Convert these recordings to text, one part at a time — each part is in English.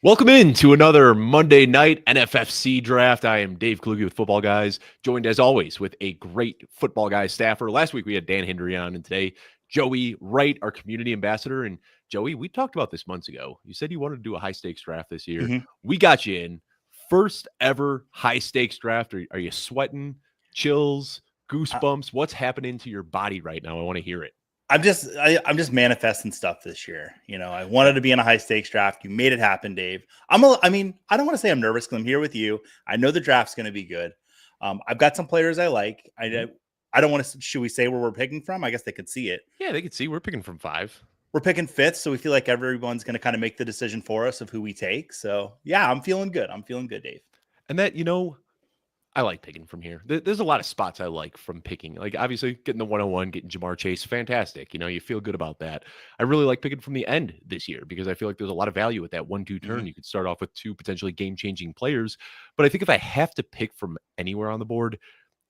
Welcome in to another Monday night NFFC draft. I am Dave Kluge with Football Guys, joined as always with a great Football Guys staffer. Last week we had Dan Hindery on, and today Joey Wright, our community ambassador. And Joey, we talked about this months ago. You said you wanted to do a high stakes draft this year. Mm-hmm. We got you in. First ever high stakes draft. Are you sweating? Chills? Goosebumps? What's happening to your body right now? I want to hear it. I'm just manifesting stuff this year. You know, I wanted to be in a high stakes draft. You made it happen, Dave. I don't want to say I'm nervous because I'm here with you. I know the draft's going to be good. I've got some players I like. I don't want to. Should we say where we're picking from? I guess they could see it. Yeah, they could see we're picking from 5. We're picking 5th, so we feel like everyone's going to kind of make the decision for us of who we take. So yeah, I'm feeling good. I'm feeling good, Dave. And that, I like picking from here. There's a lot of spots I like from picking. Like, obviously, getting the 101, getting Jamar Chase, fantastic. You feel good about that. I really like picking from the end this year because I feel like there's a lot of value at that 1-2 turn. Mm-hmm. You could start off with 2 potentially game-changing players. But I think if I have to pick from anywhere on the board,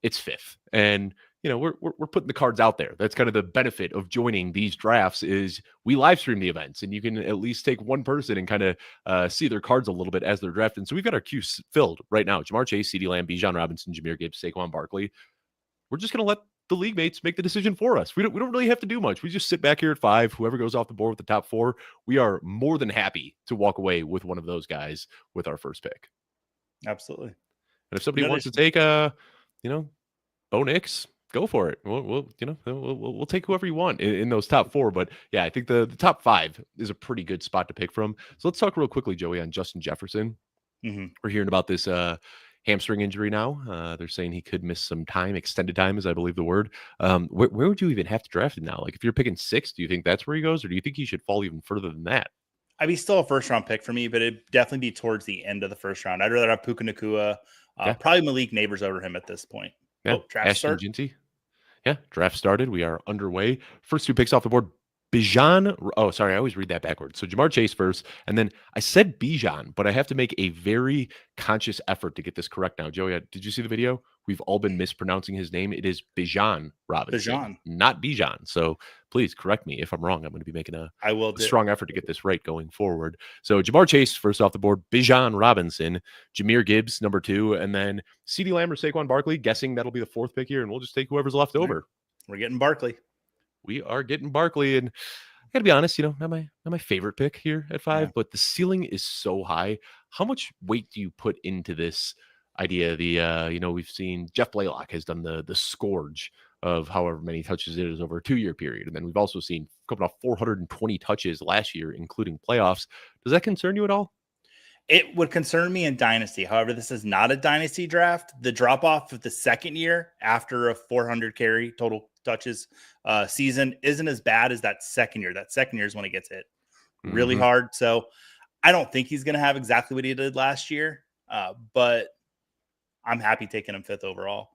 it's 5th. And we're putting the cards out there. That's kind of the benefit of joining these drafts is we live stream the events, and you can at least take one person and kind of see their cards a little bit as they're drafting. So we've got our queues filled right now. Jamar Chase, CeeDee Lamb, Bijan Robinson, Jahmyr Gibbs, Saquon Barkley. We're just going to let the league mates make the decision for us. We don't really have to do much. We just sit back here at 5. Whoever goes off the board with the top 4, we are more than happy to walk away with one of those guys with our first pick. Absolutely. And if somebody wants to take Bo Nix, go for it. We'll take whoever you want in those top 4. But yeah, I think the top 5 is a pretty good spot to pick from. So let's talk real quickly, Joey, on Justin Jefferson. Mm-hmm. We're hearing about this hamstring injury now. They're saying he could miss some time, extended time is I believe the word. Where would you even have to draft him now? Like if you're picking 6, do you think that's where he goes, or do you think he should fall even further than that? I'd be still a first round pick for me, but it'd definitely be towards the end of the first round. I'd rather have Puka Nacua, probably Malik Neighbors over him at this point. Yeah, Ashton Ginty. Yeah, draft started. We are underway. First 2 picks off the board. Bijan. Oh, sorry. I always read that backwards. So Jamar Chase first. And then I said Bijan, but I have to make a very conscious effort to get this correct now. Joey, did you see the video? We've all been mispronouncing his name. It is Bijan Robinson, not Bijan. So please correct me if I'm wrong. I'm going to be making a strong effort to get this right going forward. So Jamar Chase, first off the board, Bijan Robinson, Jahmyr Gibbs, number 2, and then CeeDee Lamb or Saquon Barkley, guessing that'll be the 4th pick here, and we'll just take whoever's left over. We're getting Barkley. We are getting Barkley, and I gotta be honest, not my favorite pick here at 5, but the ceiling is so high. How much weight do you put into this idea? We've seen Jeff Blaylock has done the scourge of however many touches it is over a 2-year period, and then we've also seen coming off 420 touches last year, including playoffs. Does that concern you at all? It would concern me in Dynasty. However, this is not a Dynasty draft. The drop-off of the second year after a 400 carry total touches season isn't as bad as that second year. That second year is when it gets hit really hard. So I don't think he's going to have exactly what he did last year, but I'm happy taking him 5th overall.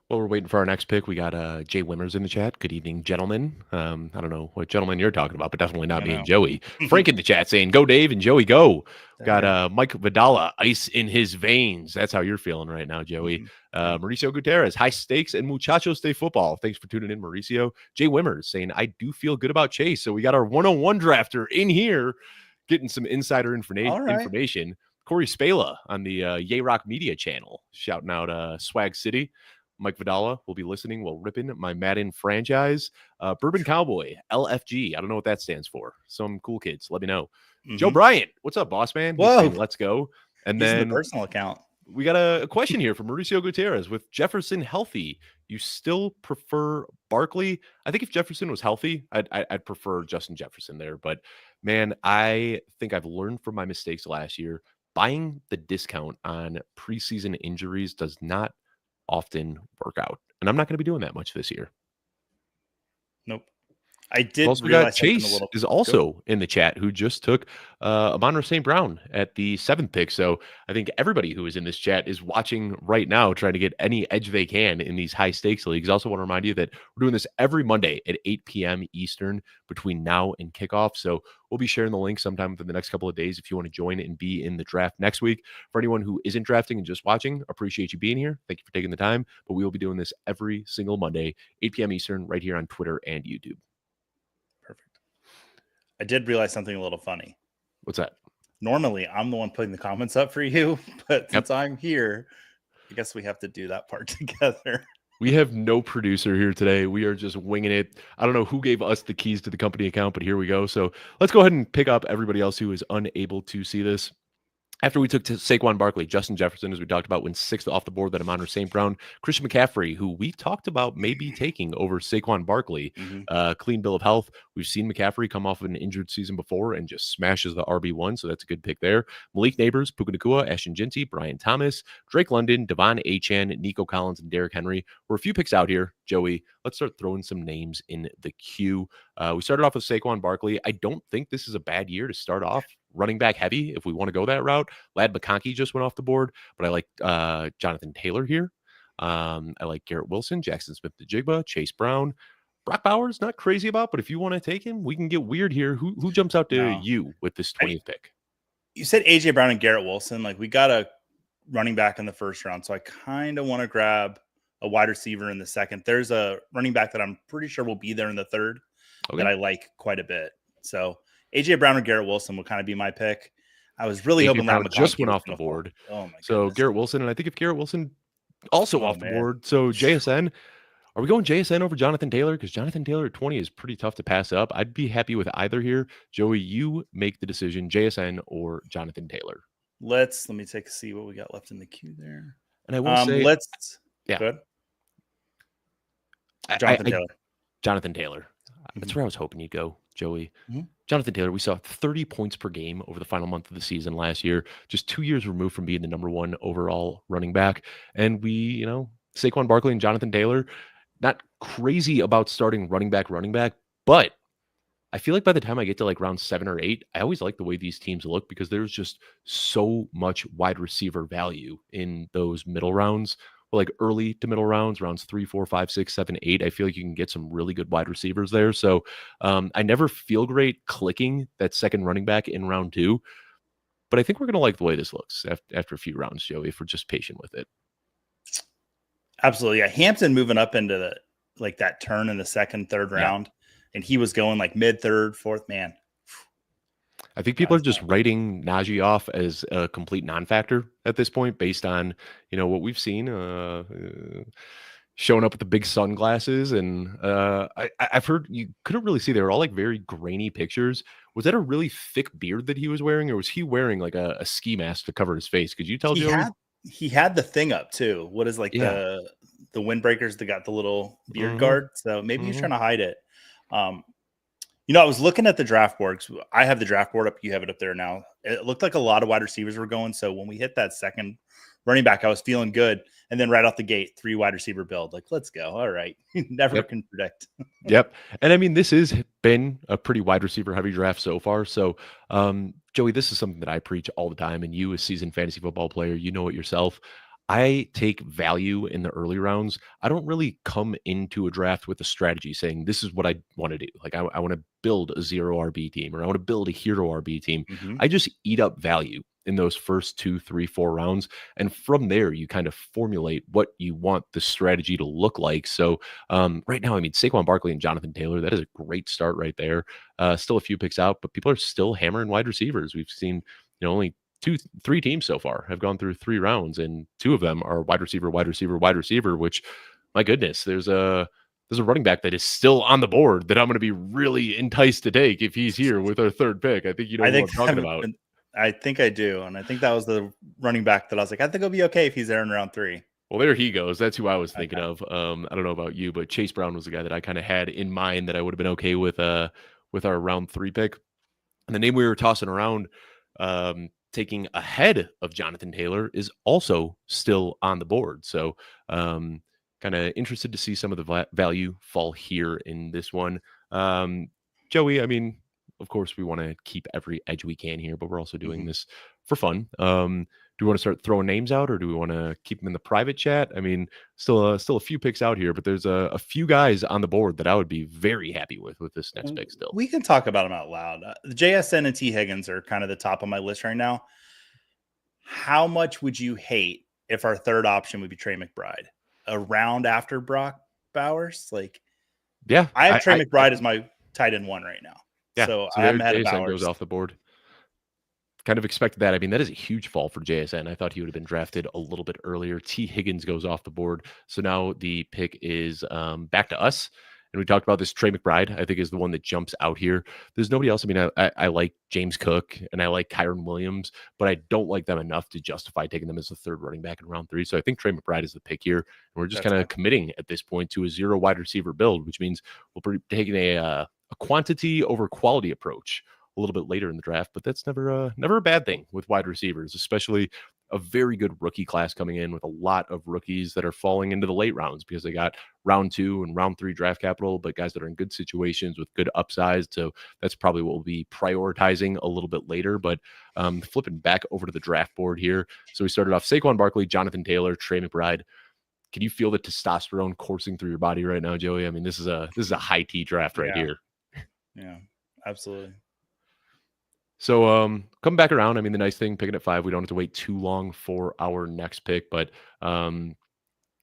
Well, we're waiting for our next pick. We got Jay Wimmers in the chat. Good evening, gentlemen. I don't know what gentleman you're talking about, but definitely not me and Joey. Frank in the chat saying, go Dave and Joey, go. Got Mike Vidala, ice in his veins. That's how you're feeling right now, Joey. Mauricio Gutierrez, high stakes and muchachos de football. Thanks for tuning in, Mauricio. Jay Wimmers saying, I do feel good about Chase. So we got our 101 drafter in here getting some insider information. Corey Spala on the Yay Rock Media channel shouting out Swag City. Mike Vidala will be listening while ripping my Madden franchise. Bourbon Cowboy, LFG. I don't know what that stands for. Some cool kids. Let me know. Joe Bryant. What's up, boss man? Whoa. Saying, let's go. And then the personal account. We got a question here from Mauricio Gutierrez. With Jefferson healthy, you still prefer Barkley? I think if Jefferson was healthy, I'd prefer Justin Jefferson there. But, man, I think I've learned from my mistakes last year. Buying the discount on preseason injuries does not often work out, and I'm not going to be doing that much this year. Nope. I did. Also, we got Chase is also in the chat, who just took Amon-Ra St. Brown at the 7th pick. So I think everybody who is in this chat is watching right now, trying to get any edge they can in these high stakes leagues. Also want to remind you that we're doing this every Monday at 8 p.m. Eastern between now and kickoff. So we'll be sharing the link sometime within the next couple of days if you want to join and be in the draft next week. For anyone who isn't drafting and just watching, appreciate you being here. Thank you for taking the time. But we will be doing this every single Monday, 8 p.m. Eastern, right here on Twitter and YouTube. Perfect. I did realize something a little funny. What's that? Normally, I'm the one putting the comments up for you, but since I'm here, I guess we have to do that part together. We have no producer here today. We are just winging it. I don't know who gave us the keys to the company account, but here we go. So let's go ahead and pick up everybody else who is unable to see this. After we took to Saquon Barkley, Justin Jefferson, as we talked about, went 6th off the board. That Amon St. Brown, Christian McCaffrey, who we talked about maybe taking over Saquon Barkley. Clean bill of health. We've seen McCaffrey come off of an injured season before and just smashes the RB1, so that's a good pick there. Malik Neighbors, Puka Nacua, Ashton Jinty, Brian Thomas, Drake London, Devon Achane, Nico Collins, and Derrick Henry. We're a few picks out here, Joey. Let's start throwing some names in the queue. We started off with Saquon Barkley. I don't think this is a bad year to start off running back heavy if we want to go that route. Lad McConkey just went off the board, but I like Jonathan Taylor here. I like Garrett Wilson, Jackson Smith-Njigba, Chase Brown. Brock Bowers, not crazy about, but if you want to take him, we can get weird here. Who jumps out to you with this 20th pick? You said A.J. Brown and Garrett Wilson. Like, we got a running back in the first round, so I kind of want to grab a wide receiver in the second. There's a running back that I'm pretty sure will be there in the third that I like quite a bit. So A.J. Brown or Garrett Wilson will kind of be my pick. I was really hoping that just went off the board. Oh my So goodness. Garrett Wilson, and I think if Garrett Wilson also off the board, so JSN. Are we going JSN over Jonathan Taylor? Because Jonathan Taylor at 20 is pretty tough to pass up. I'd be happy with either here. Joey, you make the decision, JSN or Jonathan Taylor. Let me take a see what we got left in the queue there. And I will say, good. Jonathan Taylor. That's where I was hoping you'd go, Joey. Jonathan Taylor, we saw 30 points per game over the final month of the season last year, just 2 years removed from being the number one overall running back. And we, Saquon Barkley and Jonathan Taylor, not crazy about starting running back, but I feel like by the time I get to like round 7 or 8, I always like the way these teams look because there's just so much wide receiver value in those middle rounds, or like early to middle rounds 3, 4, 5, 6, 7, 8. I feel like you can get some really good wide receivers there. So I never feel great clicking that second running back in round 2, but I think we're going to like the way this looks after a few rounds, Joey, if we're just patient with it. Absolutely. Yeah. Hampton moving up into that turn in the second, third round. And he was going like mid third, fourth, man. I think people are just writing Najee off as a complete non-factor at this point based on, what we've seen showing up with the big sunglasses. And I've heard you couldn't really see. They were all like very grainy pictures. Was that a really thick beard that he was wearing, or was he wearing like a ski mask to cover his face? Could you tell, Joey? He had the thing up too. What is the windbreakers that got the little beard guard? So maybe he's trying to hide it. I was looking at the draft board. I have the draft board up. You have it up there now. It looked like a lot of wide receivers were going. So when we hit that second running back, I was feeling good. And then right off the gate, 3 wide receiver build. Like, let's go. All right. Never can predict. Yep. And I mean, this has been a pretty wide receiver heavy draft so far. So, Joey, this is something that I preach all the time. And you, a seasoned fantasy football player, you know it yourself. I take value in the early rounds. I don't really come into a draft with a strategy saying this is what I want to do. Like I want to build a 0 RB team, or I want to build a hero RB team. I just eat up value in those first 2, 3, 4 rounds. And from there, you kind of formulate what you want the strategy to look like. So right now, I mean, Saquon Barkley and Jonathan Taylor, that is a great start right there. Still a few picks out, but people are still hammering wide receivers. We've seen, only 3 teams so far have gone through 3 rounds, and 2 of them are wide receiver, which, my goodness, there's a running back that is still on the board that I'm going to be really enticed to take if he's here with our 3rd pick. I think what I'm talking about. I think I do. And I think that was the running back that I was like, I think it'll be okay if he's there in round 3. Well, there he goes. That's who I was thinking of. I don't know about you, but Chase Brown was the guy that I kind of had in mind that I would have been okay with our round 3 pick. And the name we were tossing around, taking ahead of Jonathan Taylor, is also still on the board. So kind of interested to see some of the value fall here in this one. Joey, I mean, of course, we want to keep every edge we can here, but we're also doing this for fun. Do we want to start throwing names out, or do we want to keep them in the private chat? I mean, still a few picks out here, but there's a few guys on the board that I would be very happy with this next pick still. We can talk about them out loud. The JSN and T. Higgins are kind of the top of my list right now. How much would you hate if our 3rd option would be Trey McBride, a round after Brock Bowers? I have Trey McBride as my tight end 1 right now. Yeah, so I'm ahead of Bowers. Goes off the board. kind of expected that. I mean, that is a huge fall for JSN. I thought he would have been drafted a little bit earlier. T. Higgins goes off the board. So now the pick is back to us. And we talked about this. Trey McBride, I think, is the one that jumps out here. There's nobody else. I mean, I like James Cook and I like Kyron Williams, but I don't like them enough to justify taking them as the third running back in round 3. So I think Trey McBride is the pick here. And we're just kind of committing at this point to a 0 wide receiver build, which means we'll be taking a quantity over quality approach a little bit later in the draft, but that's never a bad thing with wide receivers, especially a very good rookie class coming in with a lot of rookies that are falling into the late rounds because they got round 2 and round 3 draft capital, but guys that are in good situations with good upsides. So that's probably what we'll be prioritizing a little bit later. But flipping back over to the draft board here. So we started off Saquon Barkley, Jonathan Taylor, Trey McBride. Can you feel the testosterone coursing through your body right now, Joey? I mean, this is a high T draft right here. Yeah, absolutely. So coming back around, I mean, the nice thing, picking at 5, we don't have to wait too long for our next pick. But let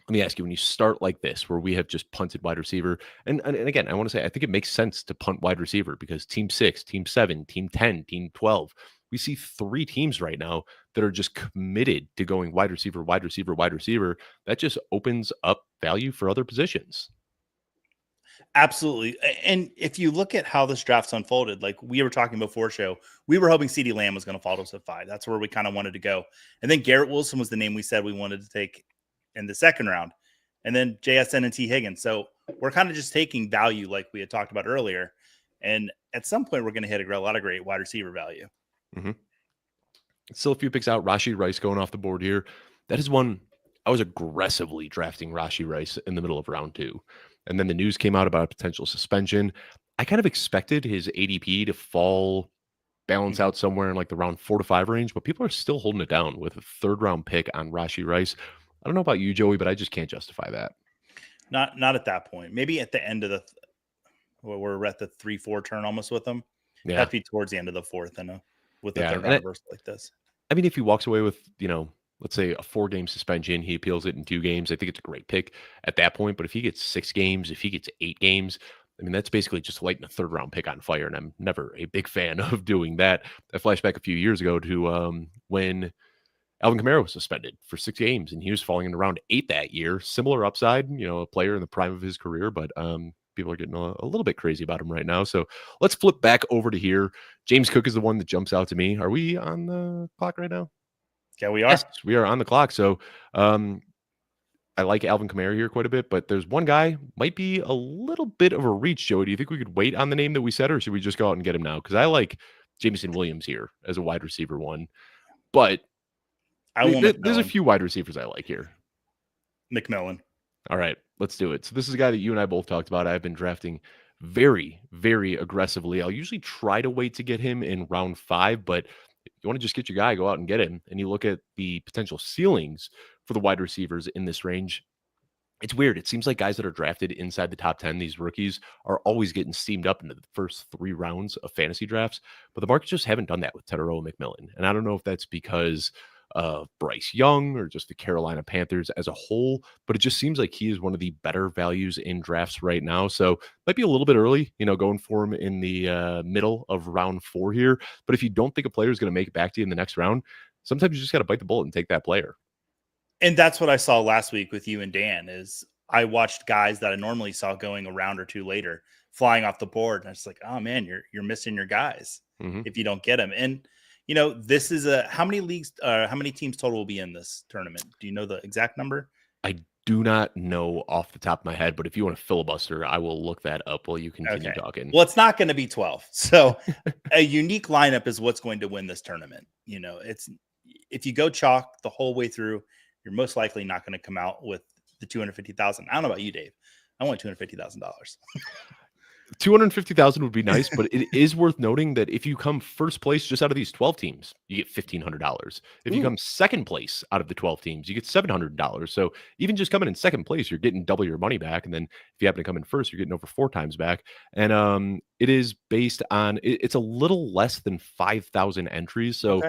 me ask you, when you start like this, where we have just punted wide receiver, and again, I want to say, I think it makes sense to punt wide receiver because team 6, team 7, team 10, team 12, we see 3 teams right now that are just committed to going wide receiver, wide receiver, wide receiver. That just opens up value for other positions. Absolutely. And if you look at how this draft's unfolded, like we were talking before show, we were hoping CeeDee Lamb was going to fall to us at 5. That's where we kind of wanted to go. And then Garrett Wilson was the name we said we wanted to take in the second round. And then JSN and T. Higgins. So we're kind of just taking value like we had talked about earlier. And at some point, we're going to hit a lot of great wide receiver value. Mm-hmm. Still a few picks out. Rashee Rice going off the board here. That is one I was aggressively drafting Rashee Rice in the middle of round 2. And then the news came out about a potential suspension. I kind of expected his ADP to balance out somewhere in like the round 4 to 5 range, but people are still holding it down with a 3rd round pick on Rashee Rice. I don't know about you, Joey, but I just can't justify that. Not at that point. Maybe at the end of we're at the 3-4 turn almost with them. Yeah. That'd be towards the end of the 4th, with the 3rd round burst like this. I mean, if he walks away with, let's say a 4-game suspension, he appeals it in 2 games. I think it's a great pick at that point. But if he gets 6 games, if he gets 8 games, I mean, that's basically just lighting a 3rd round pick on fire. And I'm never a big fan of doing that. I flash back a few years ago to when Alvin Kamara was suspended for 6 games and he was falling into round 8 that year. Similar upside, a player in the prime of his career, but people are getting a little bit crazy about him right now. So let's flip back over to here. James Cook is the one that jumps out to me. Are we on the clock right now? Yeah, we are. Yes, we are on the clock. So I like Alvin Kamara here quite a bit, but there's one guy might be a little bit of a reach, Joey. Do you think we could wait on the name that we said, or should we just go out and get him now? Because I like Jameson Williams here as a wide receiver 1, but there's a few wide receivers I like here. McMillan. All right, let's do it. So this is a guy that you and I both talked about. I've been drafting very, very aggressively. I'll usually try to wait to get him in round 5, but if you want to just get your guy, go out and get him. And you look at the potential ceilings for the wide receivers in this range. It's weird. It seems like guys that are drafted inside the top 10, these rookies, are always getting steamed up into the first 3 rounds of fantasy drafts. But the markets just haven't done that with Tetairoa McMillan. And I don't know if that's because of Bryce Young or just the Carolina Panthers as a whole, but it just seems like he is one of the better values in drafts right now. So might be a little bit early, going for him in the middle of round 4 here. But if you don't think a player is going to make it back to you in the next round, sometimes you just got to bite the bullet and take that player. And that's what I saw last week with you and Dan is I watched guys that I normally saw going a round or 2 later flying off the board. And it's like, oh man, you're missing your guys if you don't get them. And this is how many teams total will be in this tournament? Do you know the exact number? I do not know off the top of my head, but if you want to filibuster, I will look that up while you continue talking. Well, it's not going to be 12. So a unique lineup is what's going to win this tournament. It's if you go chalk the whole way through, you're most likely not going to come out with the 250,000. I don't know about you, Dave. I want $250,000. 250,000 would be nice, but it is worth noting that if you come first place just out of these 12 teams, you get $1,500. If you come second place out of the 12 teams, you get $700. So even just coming in second place, you're getting double your money back. And then if you happen to come in first, you're getting over 4 times back. And it is based on, it's a little less than 5,000 entries. So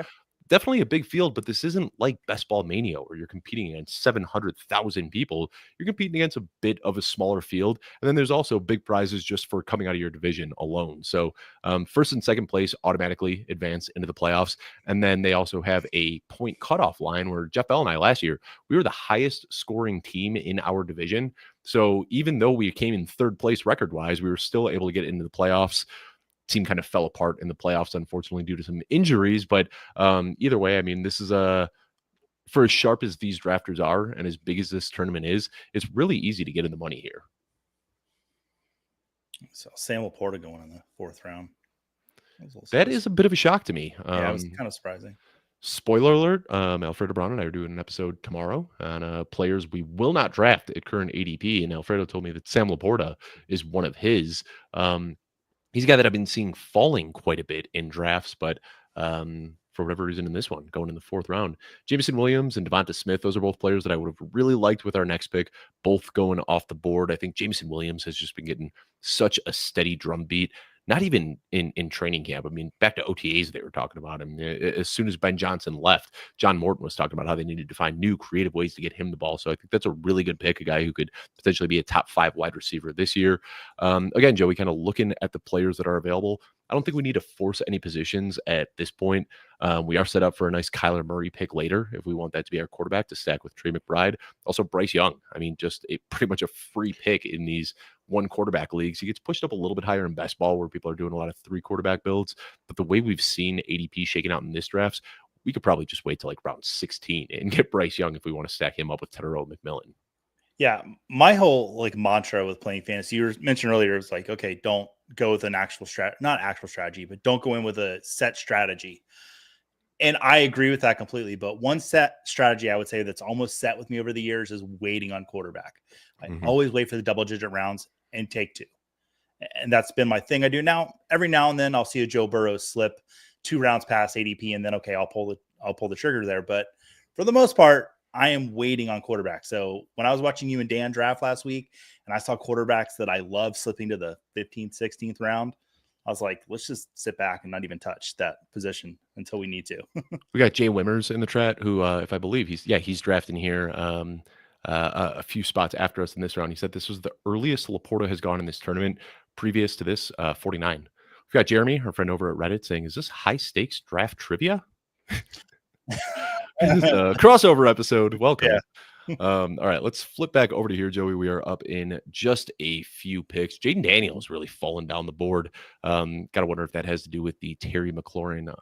definitely a big field, but this isn't like Best Ball Mania where you're competing against 700,000 people. You're competing against a bit of a smaller field. And then there's also big prizes just for coming out of your division alone. So first and second place automatically advance into the playoffs. And then they also have a point cutoff line where Jeff Bell and I last year, we were the highest scoring team in our division. So even though we came in third place record wise, we were still able to get into the playoffs. Team kind of fell apart in the playoffs, unfortunately, due to some injuries. But either way, I mean, this is for as sharp as these drafters are and as big as this tournament is, it's really easy to get in the money here. So Sam Laporta going in the 4th round. That is a bit of a shock to me. Yeah, it was kind of surprising. Spoiler alert, Alfredo Brown and I are doing an episode tomorrow on players we will not draft at current ADP. And Alfredo told me that Sam Laporta is one of his. He's a guy that I've been seeing falling quite a bit in drafts, but for whatever reason in this one, going in the 4th round. Jameson Williams and Devonta Smith, those are both players that I would have really liked with our next pick, both going off the board. I think Jameson Williams has just been getting such a steady drumbeat. Not even in training camp. I mean, back to OTAs, they were talking about him. As soon as Ben Johnson left, John Morton was talking about how they needed to find new creative ways to get him the ball. So I think that's a really good pick, a guy who could potentially be a top 5 wide receiver this year. Again, Joey, kind of looking at the players that are available, I don't think we need to force any positions at this point. We are set up for a nice Kyler Murray pick later if we want that to be our quarterback to stack with Trey McBride. Also, Bryce Young. I mean, just pretty much a free pick in these 1 quarterback leagues. He gets pushed up a little bit higher in best ball where people are doing a lot of 3 quarterback builds. But the way we've seen ADP shaking out in this drafts, we could probably just wait till like round 16 and get Bryce Young if we want to stack him up with Tedero McMillan. Yeah, my whole mantra with playing fantasy, you mentioned earlier, is like, okay, don't go with an not actual strategy, but don't go in with a set strategy. And I agree with that completely. But one set strategy I would say that's almost set with me over the years is waiting on quarterback. I always wait for the double-digit rounds and take 2. And that's been my thing. I do now. Every now and then I'll see a Joe Burrow slip 2 rounds past ADP, and then okay, I'll pull the trigger there. But for the most part, I am waiting on quarterback. So when I was watching you and Dan draft last week, and I saw quarterbacks that I love slipping to the 15th, 16th round, I was like, let's just sit back and not even touch that position until we need to. We got Jay Wimmers in the chat, who, if I believe he's drafting here a few spots after us in this round. He said this was the earliest Laporta has gone in this tournament. Previous to this, 49. We've got Jeremy, our friend over at Reddit, saying, is this high stakes draft trivia? This is a crossover episode. Welcome. Yeah. All right, let's flip back over to here, Joey. We are up in just a few picks. Jaden Daniels really falling down the board. Gotta wonder if that has to do with the Terry McLaurin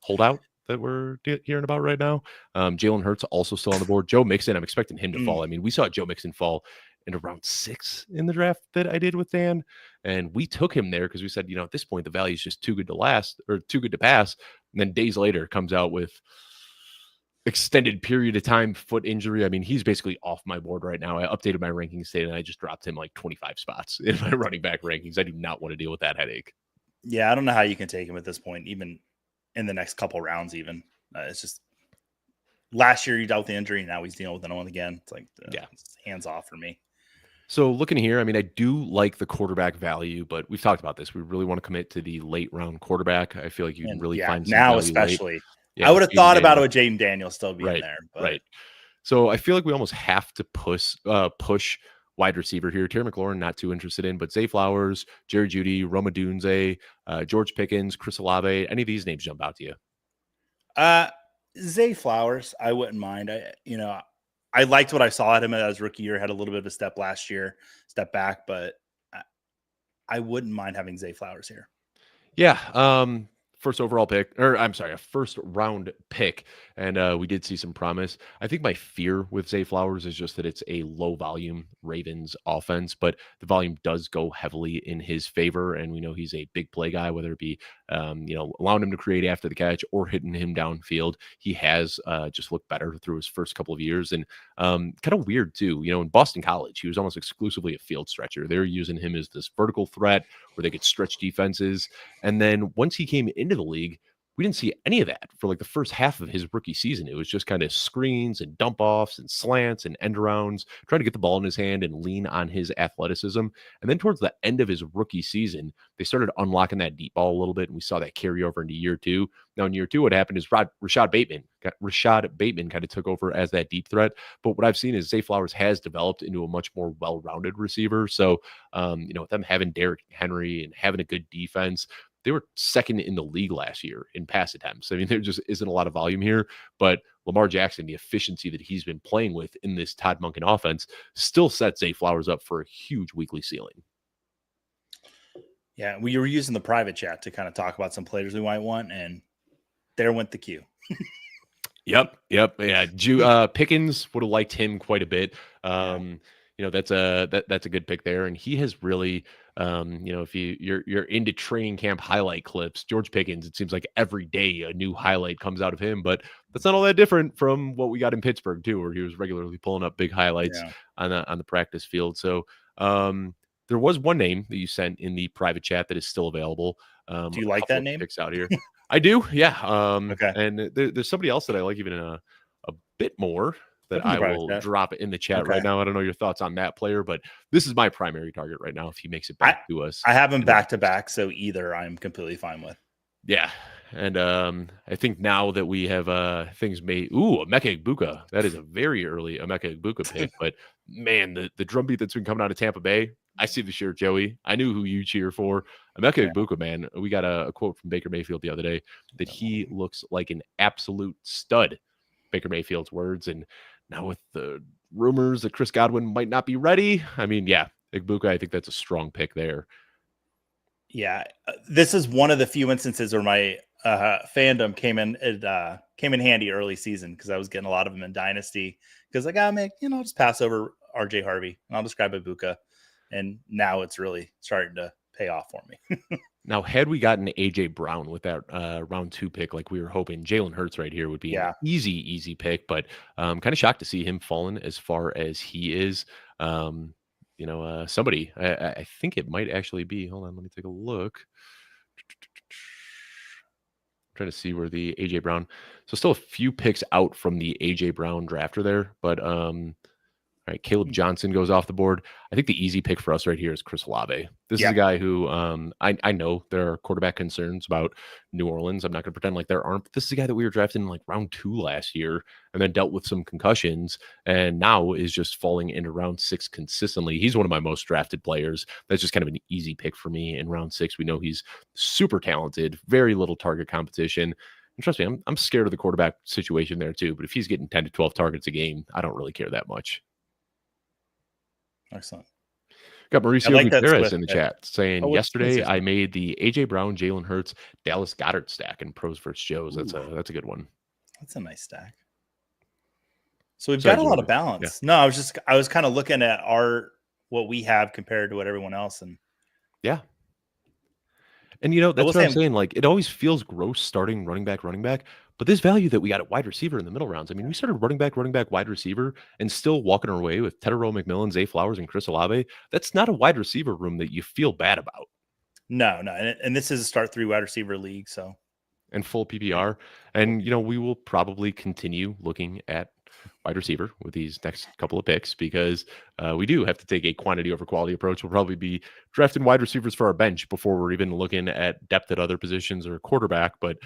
holdout that we're hearing about right now. Jalen Hurts also still on the board. Joe Mixon, I'm expecting him to fall. I mean, we saw Joe Mixon fall in around 6 in the draft that I did with Dan, and we took him there because we said, at this point the value is just too good to last or too good to pass. And then days later comes out with extended period of time foot injury. I mean, he's basically off my board right now. I updated my rankings today and I just dropped him like 25 spots in my running back rankings. I do not want to deal with that headache. Yeah, I don't know how you can take him at this point, even in the next couple rounds. Even it's just last year he dealt with the injury, and now he's dealing with another one again. It's like it's hands off for me. So looking here, I mean, I do like the quarterback value, but we've talked about this. We really want to commit to the late round quarterback. I feel like you can really find some now, especially. Yeah, I would have thought about it with Jaden Daniels still being there. But. Right. So I feel like we almost have to push wide receiver here. Terry McLaurin, not too interested in, but Zay Flowers, Jerry Jeudy, Roma Dunze, George Pickens, Chris Olave. Any of these names jump out to you? Zay Flowers, I wouldn't mind. I liked what I saw at him as rookie year. Had a little bit of a step last year, step back, but I wouldn't mind having Zay Flowers here. Yeah. First overall pick, or I'm sorry, a first round pick. And we did see some promise. I think my fear with Zay Flowers is just that it's a low volume Ravens offense, but the volume does go heavily in his favor. And we know he's a big play guy, whether it be, allowing him to create after the catch or hitting him downfield. He has just looked better through his first couple of years. And kind of weird too, in Boston College, he was almost exclusively a field stretcher. They're using him as this vertical threat where they could stretch defenses. And then once he came into the league, we didn't see any of that for like the first half of his rookie season. It was just kind of screens and dump offs and slants and end arounds, trying to get the ball in his hand and lean on his athleticism. And then towards the end of his rookie season, they started unlocking that deep ball a little bit, and we saw that carry over into year two. Now in year two, what happened is Rashad Bateman kind of took over as that deep threat. But what I've seen is Zay Flowers has developed into a much more well-rounded receiver. So, with them having Derrick Henry and having a good defense, they were second in the league last year in pass attempts. I mean, there just isn't a lot of volume here, but Lamar Jackson, the efficiency that he's been playing with in this Todd Monken offense still sets Zay Flowers up for a huge weekly ceiling. Yeah, we were using the private chat to kind of talk about some players we might want, and there went the queue. Yep. Yeah. Pickens would have liked him quite a bit. That's a good pick there. And he has really, if you're into training camp highlight clips, George Pickens, it seems like every day a new highlight comes out of him, but that's not all that different from what we got in Pittsburgh too, where he was regularly pulling up big highlights on the practice field. So, there was one name that you sent in the private chat that is still available. Do you like that name? Picks out here. I do. Yeah. Okay. And there's somebody else that I like even a bit more that I will drop in the chat right now. I don't know your thoughts on that player, but this is my primary target right now if he makes it back to us. I have him back to back, so either I'm completely fine with. Yeah. And I think now that we have things made, Emeka Egbuka. That is a very early Emeka Egbuka pick, but man, the drumbeat that's been coming out of Tampa Bay, I see the shirt, Joey. I knew who you cheer for. Emeka Egbuka, man. We got a quote from Baker Mayfield the other day that he looks like an absolute stud. Baker Mayfield's words. And now with the rumors that Chris Godwin might not be ready, I mean, yeah, Egbuka, I think that's a strong pick there. Yeah, this is one of the few instances where my fandom came in handy early season because I was getting a lot of them in Dynasty because I gotta I'll just pass over RJ Harvey and I'll describe Egbuka. And now it's really starting to pay off for me. Now, had we gotten AJ Brown with that round 2 pick, like we were hoping, Jalen Hurts right here would be an easy pick, but kind of shocked to see him falling as far as he is. Somebody, I think it might actually be, hold on, let me take a look. Trying to see where the AJ Brown, so still a few picks out from the AJ Brown drafter there, but all right, Caleb Johnson goes off the board. I think the easy pick for us right here is Chris Olave. This is a guy who I know there are quarterback concerns about New Orleans. I'm not going to pretend like there aren't. But this is a guy that we were drafting in like round 2 last year and then dealt with some concussions and now is just falling into round 6 consistently. He's one of my most drafted players. That's just kind of an easy pick for me in round 6. We know he's super talented, very little target competition. And trust me, I'm scared of the quarterback situation there too. But if he's getting 10 to 12 targets a game, I don't really care that much. Excellent. Got Mauricio Gutierrez in the chat saying, yesterday I made the AJ Brown, Jalen Hurts, Dallas Goedert stack in Pros vs. Joes. That's a good one. That's a nice stack. So we've got a lot of balance. Yeah. No, I was kind of looking at what we have compared to what everyone else. And and that's what I'm saying. Like, it always feels gross starting running back, but this value that we got at wide receiver in the middle rounds. I mean, we started running back, wide receiver, and still walking our way with Tedero McMillan, Zay Flowers, and Chris Olave. That's not a wide receiver room that you feel bad about. No. And this is a start 3 wide receiver league. So, and full PPR. And, we will probably continue looking at wide receiver with these next couple of picks because we do have to take a quantity over quality approach. We'll probably be drafting wide receivers for our bench before we're even looking at depth at other positions or quarterback. But,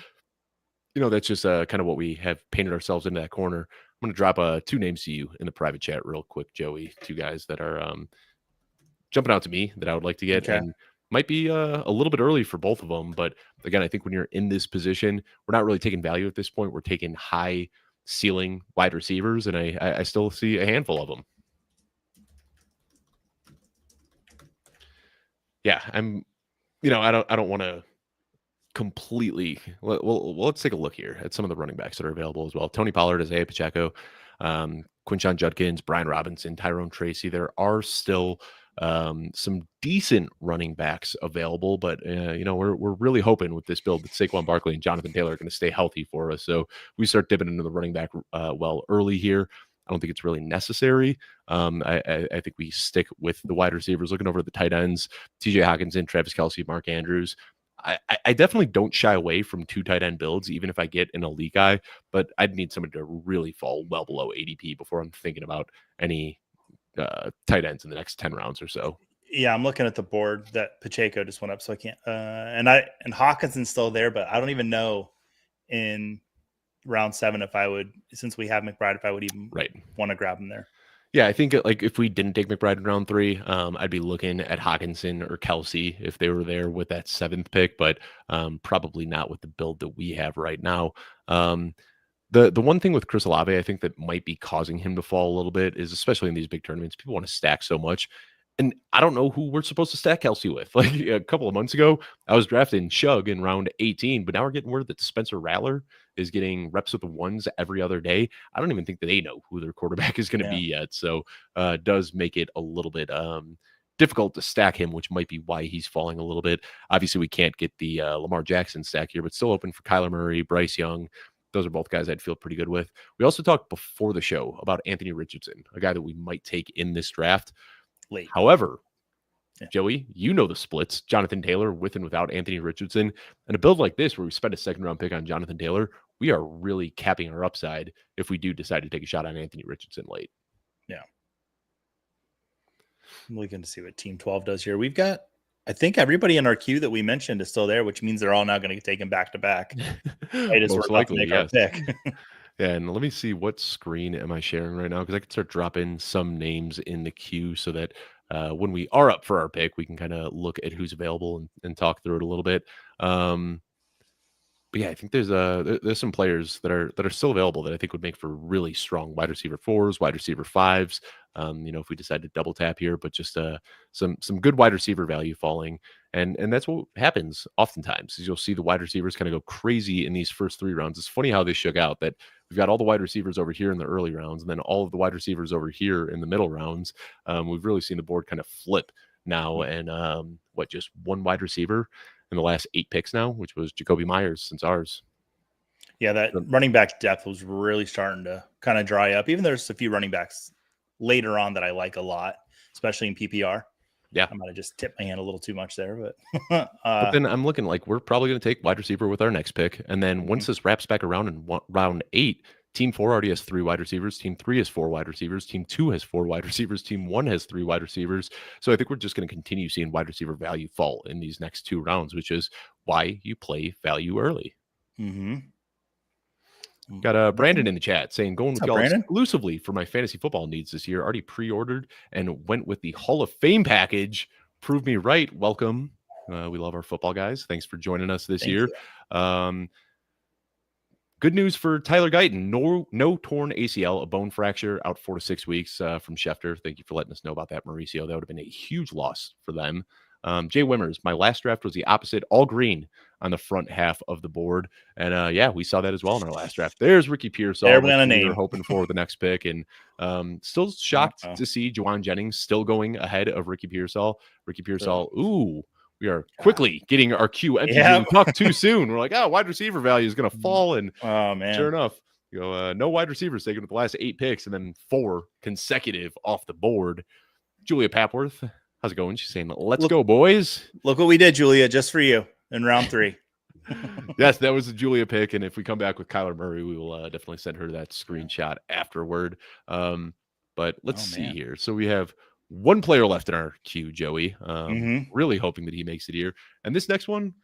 that's just kind of what we have painted ourselves into that corner. I'm going to drop 2 names to you in the private chat real quick, Joey. 2 guys that are jumping out to me that I would like to get. And might be a little bit early for both of them. But again, I think when you're in this position, we're not really taking value at this point. We're taking high ceiling wide receivers, and I still see a handful of them. Yeah, I'm, I don't want to completely. Well, let's take a look here at some of the running backs that are available as well. Tony Pollard, Isaiah Pacheco, Quinshon Judkins, Brian Robinson, Tyrone Tracy. There are still some decent running backs available, but we're really hoping with this build that Saquon Barkley and Jonathan Taylor are going to stay healthy for us. So we start dipping into the running back early here. I don't think it's really necessary. I think we stick with the wide receivers, looking over at the tight ends, TJ Hawkinson, Travis Kelce, Mark Andrews. I definitely don't shy away from 2 tight end builds, even if I get an elite guy, but I'd need somebody to really fall well below ADP before I'm thinking about any tight ends in the next 10 rounds or so. Yeah, I'm looking at the board that Pacheco just went up, so I can't. And Hawkinson's still there, but I don't even know in round 7 if I would, since we have McBride, if I would even want to grab him there. Yeah, I think like if we didn't take McBride in round 3, I'd be looking at Hawkinson or Kelsey if they were there with that 7th pick, but probably not with the build that we have right now. The one thing with Chris Olave, I think that might be causing him to fall a little bit is, especially in these big tournaments, people want to stack so much. And I don't know who we're supposed to stack Kelsey with. Like a couple of months ago, I was drafting Shug in round 18, but now we're getting word that Spencer Rattler is getting reps with the ones every other day. I don't even think that they know who their quarterback is going to be yet. So it does make it a little bit difficult to stack him, which might be why he's falling a little bit. Obviously, we can't get the Lamar Jackson stack here, but still open for Kyler Murray, Bryce Young. Those are both guys I'd feel pretty good with. We also talked before the show about Anthony Richardson, a guy that we might take in this draft. Late. However, Joey, you know the splits. Jonathan Taylor with and without Anthony Richardson. And a build like this where we spend a 2nd-round pick on Jonathan Taylor, we are really capping our upside if we do decide to take a shot on Anthony Richardson late. Yeah. I'm looking to see what Team 12 does here. We've got, I think everybody in our queue that we mentioned is still there, which means they're all now going to take him back to back. Most likely, yes. Yeah, and let me see what screen am I sharing right now, because I can start dropping some names in the queue so that when we are up for our pick, we can kind of look at who's available and talk through it a little bit. But yeah, I think there's some players that are still available that I think would make for really strong wide receiver 4s, wide receiver 5s. If we decide to double tap here, but just some good wide receiver value falling, and that's what happens oftentimes. Is you'll see the wide receivers kind of go crazy in these first 3 rounds. It's funny how they shook out that we've got all the wide receivers over here in the early rounds, and then all of the wide receivers over here in the middle rounds. We've really seen the board kind of flip now, and just one wide receiver in the last 8 picks now, which was Jacoby Myers since ours. Yeah, that running back depth was really starting to kind of dry up. Even there's a few running backs later on that I like a lot, especially in PPR. Yeah, I might have just tipped my hand a little too much there, but but then I'm looking like we're probably going to take wide receiver with our next pick, and then once this wraps back around in round 8, Team 4 already has 3 wide receivers. Team 3 has 4 wide receivers. Team 2 has 4 wide receivers. Team 1 has 3 wide receivers. So I think we're just going to continue seeing wide receiver value fall in these next 2 rounds, which is why you play value early. Got Brandon in the chat saying, going with y'all exclusively for my fantasy football needs this year. Already pre-ordered and went with the Hall of Fame package. Prove me right. Welcome. We love our football guys. Thanks for joining us this year. Good news for Tyler Guyton. No torn ACL, a bone fracture, out 4 to 6 weeks from Schefter. Thank you for letting us know about that, Mauricio. That would have been a huge loss for them. Jay Wimmers, my last draft was the opposite, all green on the front half of the board. And we saw that as well in our last draft. There's Ricky Pearsall. We were hoping for the next pick. And still shocked to see Juwan Jennings still going ahead of Ricky Pearsall. Ricky Pearsall, we are quickly getting our queue empty. We talked too soon. We're like, wide receiver value is going to fall. And sure enough, no wide receivers taken with the last 8 picks and then 4 consecutive off the board. Julia Papworth, how's it going? She's saying, let's go, boys. Look what we did, Julia, just for you in round 3. Yes, that was the Julia pick. And if we come back with Kyler Murray, we will definitely send her that screenshot afterward. But let's see here. So we have 1 player left in our queue, Joey. Really hoping that he makes it here. And this next one,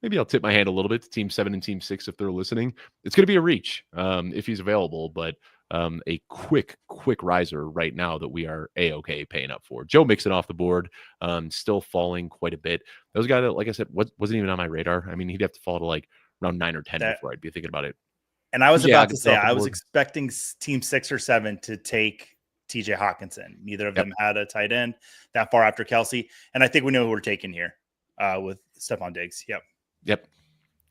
maybe I'll tip my hand a little bit to Team 7 and Team 6 if they're listening. It's going to be a reach if he's available, but a quick riser right now that we are A-okay paying up for. Joe Mixon off the board, still falling quite a bit. Those guys, like I said, wasn't even on my radar. I mean, he'd have to fall to like around 9 or 10 before I'd be thinking about it. And I was about to say, I was expecting Team 6 or 7 to take TJ Hawkinson. Neither of them had a tight end that far after Kelsey. And I think we know who we're taking here with Stephon Diggs. Yep.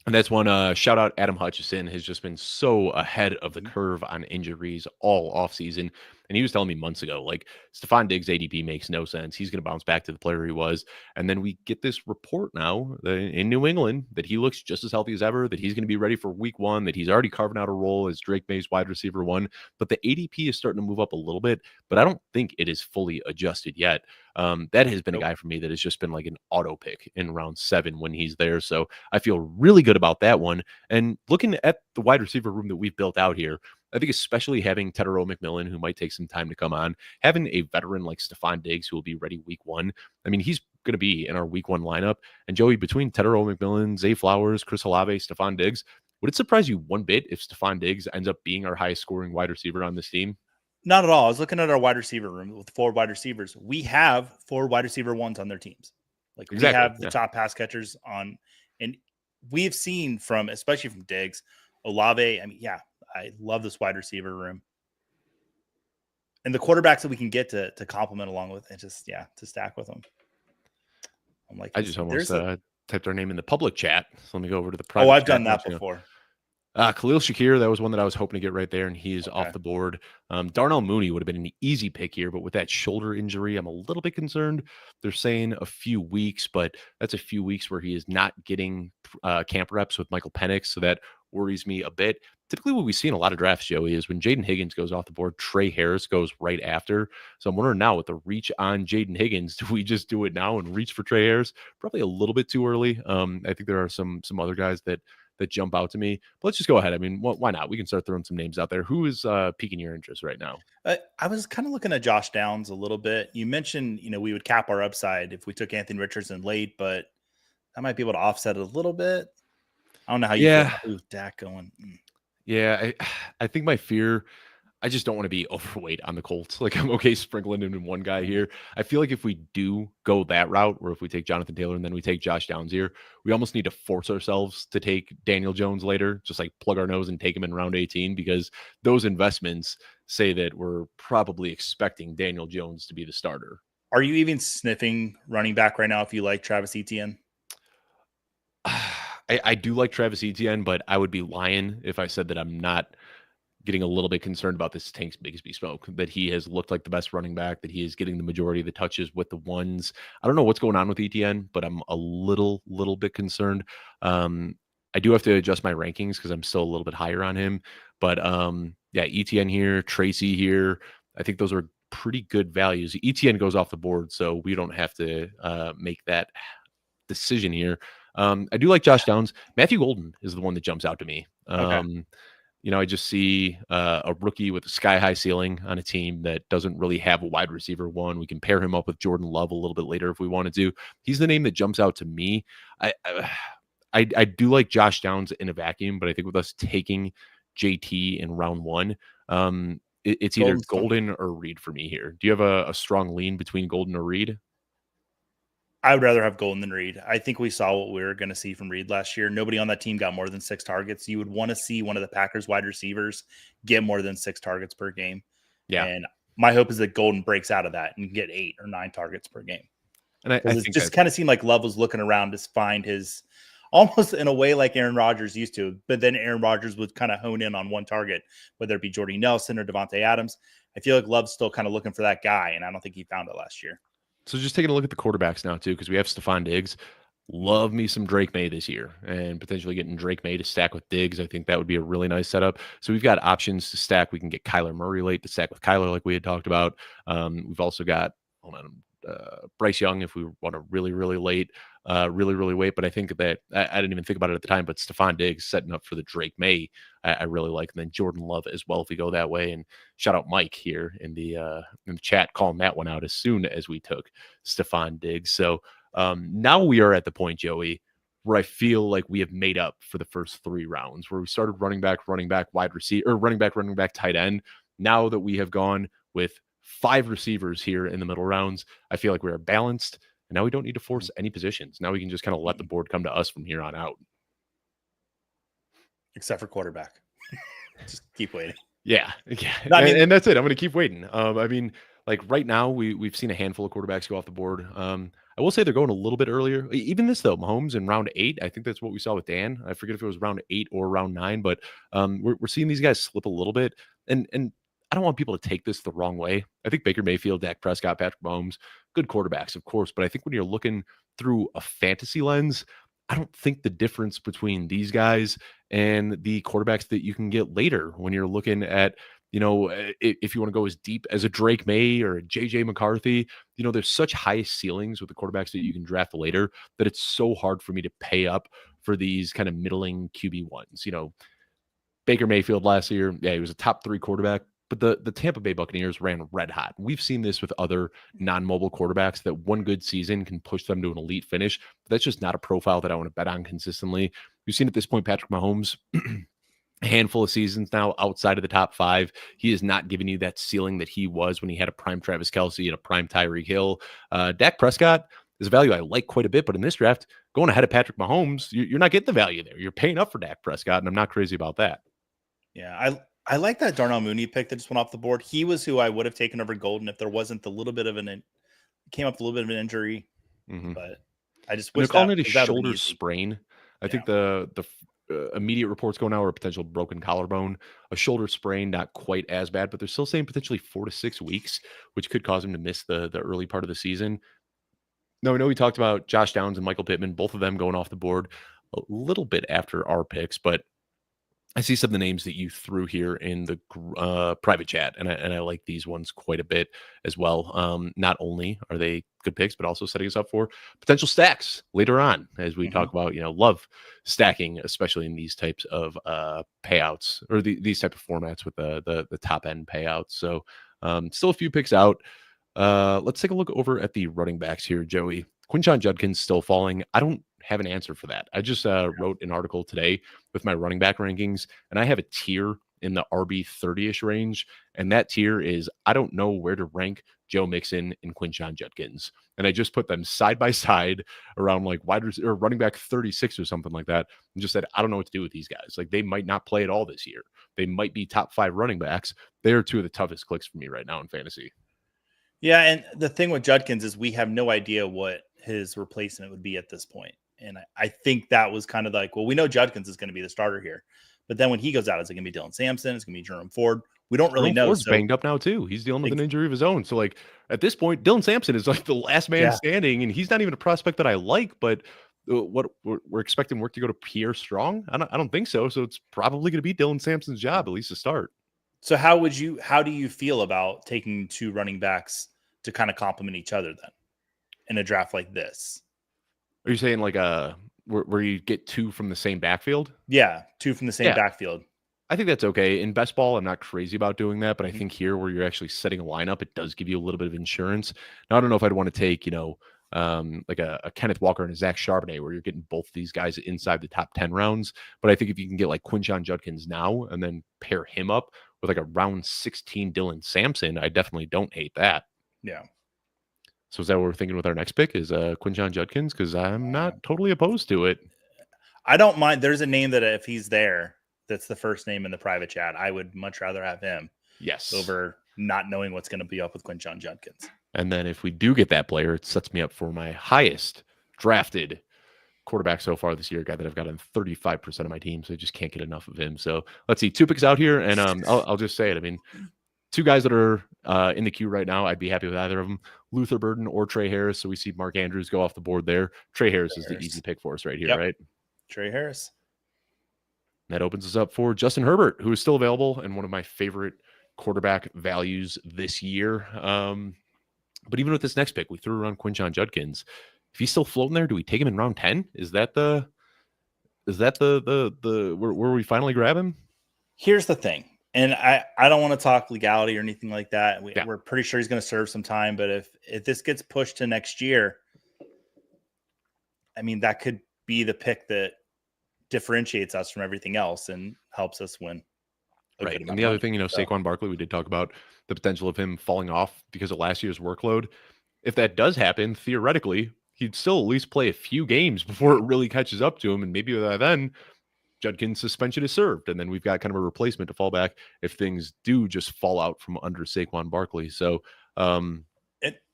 And that's one shout out. Adam Hutchison has just been so ahead of the curve on injuries all offseason. And he was telling me months ago, like, Stephon Diggs' ADP makes no sense. He's going to bounce back to the player he was. And then we get this report now in New England that he looks just as healthy as ever, that he's going to be ready for week 1, that he's already carving out a role as Drake May's wide receiver 1. But the ADP is starting to move up a little bit, but I don't think it is fully adjusted yet. That has been a guy for me that has just been like an auto pick in round 7 when he's there. So I feel really good about that one. And looking at the wide receiver room that we've built out here, I think especially having Tetero McMillan, who might take some time to come on, having a veteran like Stephon Diggs, who will be ready week 1. I mean, he's going to be in our week 1 lineup. And Joey, between Tetero McMillan, Zay Flowers, Chris Olave, Stephon Diggs, would it surprise you one bit if Stephon Diggs ends up being our highest scoring wide receiver on this team? Not at all. I was looking at our wide receiver room with 4 wide receivers. We have 4 wide receiver 1s on their teams. Like exactly. We have the top pass catchers on, and we've seen from, especially from Diggs, Olave. I mean, yeah, I love this wide receiver room. And the quarterbacks that we can get to complement along with it, just, to stack with them. I'm like, I just almost typed our name in the public chat. So let me go over to the private. Oh, I've done that before. Khalil Shakir, that was one that I was hoping to get right there, and he is off the board. Darnell Mooney would have been an easy pick here, but with that shoulder injury, I'm a little bit concerned. They're saying a few weeks, but that's a few weeks where he is not getting camp reps with Michael Penix, so that worries me a bit. Typically what we see in a lot of drafts, Joey, is when Jaden Higgins goes off the board, Trey Harris goes right after. So I'm wondering now with the reach on Jaden Higgins, do we just do it now and reach for Trey Harris? Probably a little bit too early. I think there are some other guys that jump out to me. But let's just go ahead. I mean, why not? We can start throwing some names out there. Who is piquing your interest right now? I was kind of looking at Josh Downs a little bit. You mentioned, we would cap our upside if we took Anthony Richardson late, but I might be able to offset it a little bit. I don't know how you feel with Dak going. Yeah, I think my fear, I just don't want to be overweight on the Colts. Like, I'm okay sprinkling in one guy here. I feel like if we do go that route, or if we take Jonathan Taylor and then we take Josh Downs here, we almost need to force ourselves to take Daniel Jones later, just like plug our nose and take him in round 18, because those investments say that we're probably expecting Daniel Jones to be the starter. Are you even sniffing running back right now if you like Travis Etienne? I do like Travis Etienne, but I would be lying if I said that I'm not getting a little bit concerned about this Tanks Bigsby smoke, that he has looked like the best running back, that he is getting the majority of the touches with the ones. I don't know what's going on with Etienne, but I'm a little bit concerned. I do have to adjust my rankings because I'm still a little bit higher on him. But Etienne here, Tracy here. I think those are pretty good values. Etienne goes off the board, so we don't have to make that decision here. I do like Josh Downs. Matthew Golden is the one that jumps out to me. I just see a rookie with a sky-high ceiling on a team that doesn't really have a wide receiver 1. We can pair him up with Jordan Love a little bit later if we wanted to. He's the name that jumps out to me. I do like Josh Downs in a vacuum, but I think with us taking JT in round 1, it's either Golden or Reed for me here. Do you have a strong lean between Golden or Reed? I would rather have Golden than Reed. I think we saw what we were going to see from Reed last year. Nobody on that team got more than 6 targets. You would want to see one of the Packers wide receivers get more than 6 targets per game. Yeah. And my hope is that Golden breaks out of that and get 8 or 9 targets per game. And I think it just kind of seemed like Love was looking around to find his, almost in a way like Aaron Rodgers used to, but then Aaron Rodgers would kind of hone in on one target, whether it be Jordy Nelson or Devontae Adams. I feel like Love's still kind of looking for that guy, and I don't think he found it last year. So just taking a look at the quarterbacks now, too, because we have Stephon Diggs. Love me some Drake May this year, and potentially getting Drake May to stack with Diggs. I think that would be a really nice setup. So we've got options to stack. We can get Kyler Murray late to stack with Kyler, like we had talked about. We've also got Bryce Young if we want to really late, really wait. But I think that I didn't even think about it at the time. But Stephon Diggs setting up for the Drake May, I really like. And then Jordan Love as well if we go that way. And shout out Mike here in the chat calling that one out as soon as we took Stephon Diggs. So now we are at the point, Joey, where I feel like we have made up for the first 3 rounds, where we started running back, wide receiver, or running back, tight end. Now that we have gone with 5 receivers here in the middle rounds, I feel like we are balanced, and now we don't need to force any positions. Now we can just kind of let the board come to us from here on out. Except for quarterback. Just keep waiting. Yeah. No, and that's it. I'm going to keep waiting. Like right now, we've seen a handful of quarterbacks go off the board. I will say they're going a little bit earlier. Even this, though, Mahomes in round 8, I think that's what we saw with Dan. I forget if it was round 8 or round 9, but we're seeing these guys slip a little bit. And I don't want people to take this the wrong way. I think Baker Mayfield, Dak Prescott, Patrick Mahomes, good quarterbacks, of course. But I think when you're looking through a fantasy lens, I don't think the difference between these guys and the quarterbacks that you can get later when you're looking at, if you want to go as deep as a Drake May or a JJ McCarthy, there's such high ceilings with the quarterbacks that you can draft later that it's so hard for me to pay up for these kind of middling QB1s. Baker Mayfield last year, yeah, he was a top 3 quarterback, but the Tampa Bay Buccaneers ran red hot. We've seen this with other non-mobile quarterbacks that one good season can push them to an elite finish. But that's just not a profile that I want to bet on consistently. We've seen at this point Patrick Mahomes a handful of seasons now outside of the top 5. He is not giving you that ceiling that he was when he had a prime Travis Kelce and a prime Tyreek Hill. Dak Prescott is a value I like quite a bit, but in this draft, going ahead of Patrick Mahomes, you're not getting the value there. You're paying up for Dak Prescott, and I'm not crazy about that. Yeah, I like that Darnell Mooney pick that just went off the board. He was who I would have taken over Golden if there wasn't a little bit of an injury. Mm-hmm. But I just wish they're calling it a shoulder sprain. I think the immediate reports going out are a potential broken collarbone, a shoulder sprain, not quite as bad, but they're still saying potentially 4 to 6 weeks, which could cause him to miss the early part of the season. No, I know we talked about Josh Downs and Michael Pittman, both of them going off the board a little bit after our picks, but I see some of the names that you threw here in the private chat, and I like these ones quite a bit as well. Not only are they good picks, but also setting us up for potential stacks later on as we talk about, love stacking, especially in these types of payouts or these type of formats with the top end payouts. So still a few picks out. Let's take a look over at the running backs here, Joey. Quinshon Judkins still falling. I don't have an answer for that. I just wrote an article today with my running back rankings, and I have a tier in the RB 30-ish range, and that tier is I don't know where to rank Joe Mixon and Quinshon Judkins. And I just put them side by side around like or running back 36 or something like that, and just said, I don't know what to do with these guys. Like, they might not play at all this year. They might be top 5 running backs. They are 2 of the toughest clicks for me right now in fantasy. Yeah, and the thing with Judkins is we have no idea what his replacement would be at this point. And I think that was kind of like, well, we know Judkins is going to be the starter here. But then when he goes out, is it going to be Dylan Sampson? It's going to be Jerome Ford. We don't really know. Ford's banged up now, too. He's dealing with an injury of his own. So, like, at this point, Dylan Sampson is like the last man standing, and he's not even a prospect that I like. But what we're expecting work to go to Pierre Strong? I don't think so. So it's probably going to be Dylan Sampson's job, at least to start. So how do you feel about taking 2 running backs to kind of complement each other then in a draft like this? Are you saying like where you get 2 from the same backfield? Yeah, 2 from the same backfield. I think that's okay. In best ball, I'm not crazy about doing that, but I think here where you're actually setting a lineup, it does give you a little bit of insurance. Now, I don't know if I'd want to take, like a Kenneth Walker and a Zach Charbonnet where you're getting both of these guys inside the top 10 rounds. But I think if you can get like Quinshon Judkins now and then pair him up with like a round 16 Dylan Sampson, I definitely don't hate that. Yeah. So is that what we're thinking with our next pick is Quinshon Judkins? Because I'm not totally opposed to it. I don't mind. There's a name that if he's there, that's the first name in the private chat. I would much rather have him. Yes. Over not knowing what's going to be up with Quinshon Judkins. And then if we do get that player, it sets me up for my highest drafted quarterback so far this year, a guy that I've got on 35% of my team. So I just can't get enough of him. So let's see, 2 picks out here. And I'll just say it. I mean, 2 guys that are in the queue right now, I'd be happy with either of them, Luther Burden or Trey Harris. So we see Mark Andrews go off the board there. Trey Harris is the easy pick for us right here, right? Trey Harris. That opens us up for Justin Herbert, who is still available and one of my favorite quarterback values this year. But even with this next pick, we threw around Quinshon Judkins. If he's still floating there, do we take him in round 10? Is that the where we finally grab him? Here's the thing. And I don't want to talk legality or anything like that. We're pretty sure he's going to serve some time. But if this gets pushed to next year, I mean, that could be the pick that differentiates us from everything else and helps us win. Right. And the other thing, Saquon Barkley, we did talk about the potential of him falling off because of last year's workload. If that does happen, theoretically, he'd still at least play a few games before it really catches up to him. And maybe by then, Judkins' suspension is served. And then we've got kind of a replacement to fall back if things do just fall out from under Saquon Barkley. So,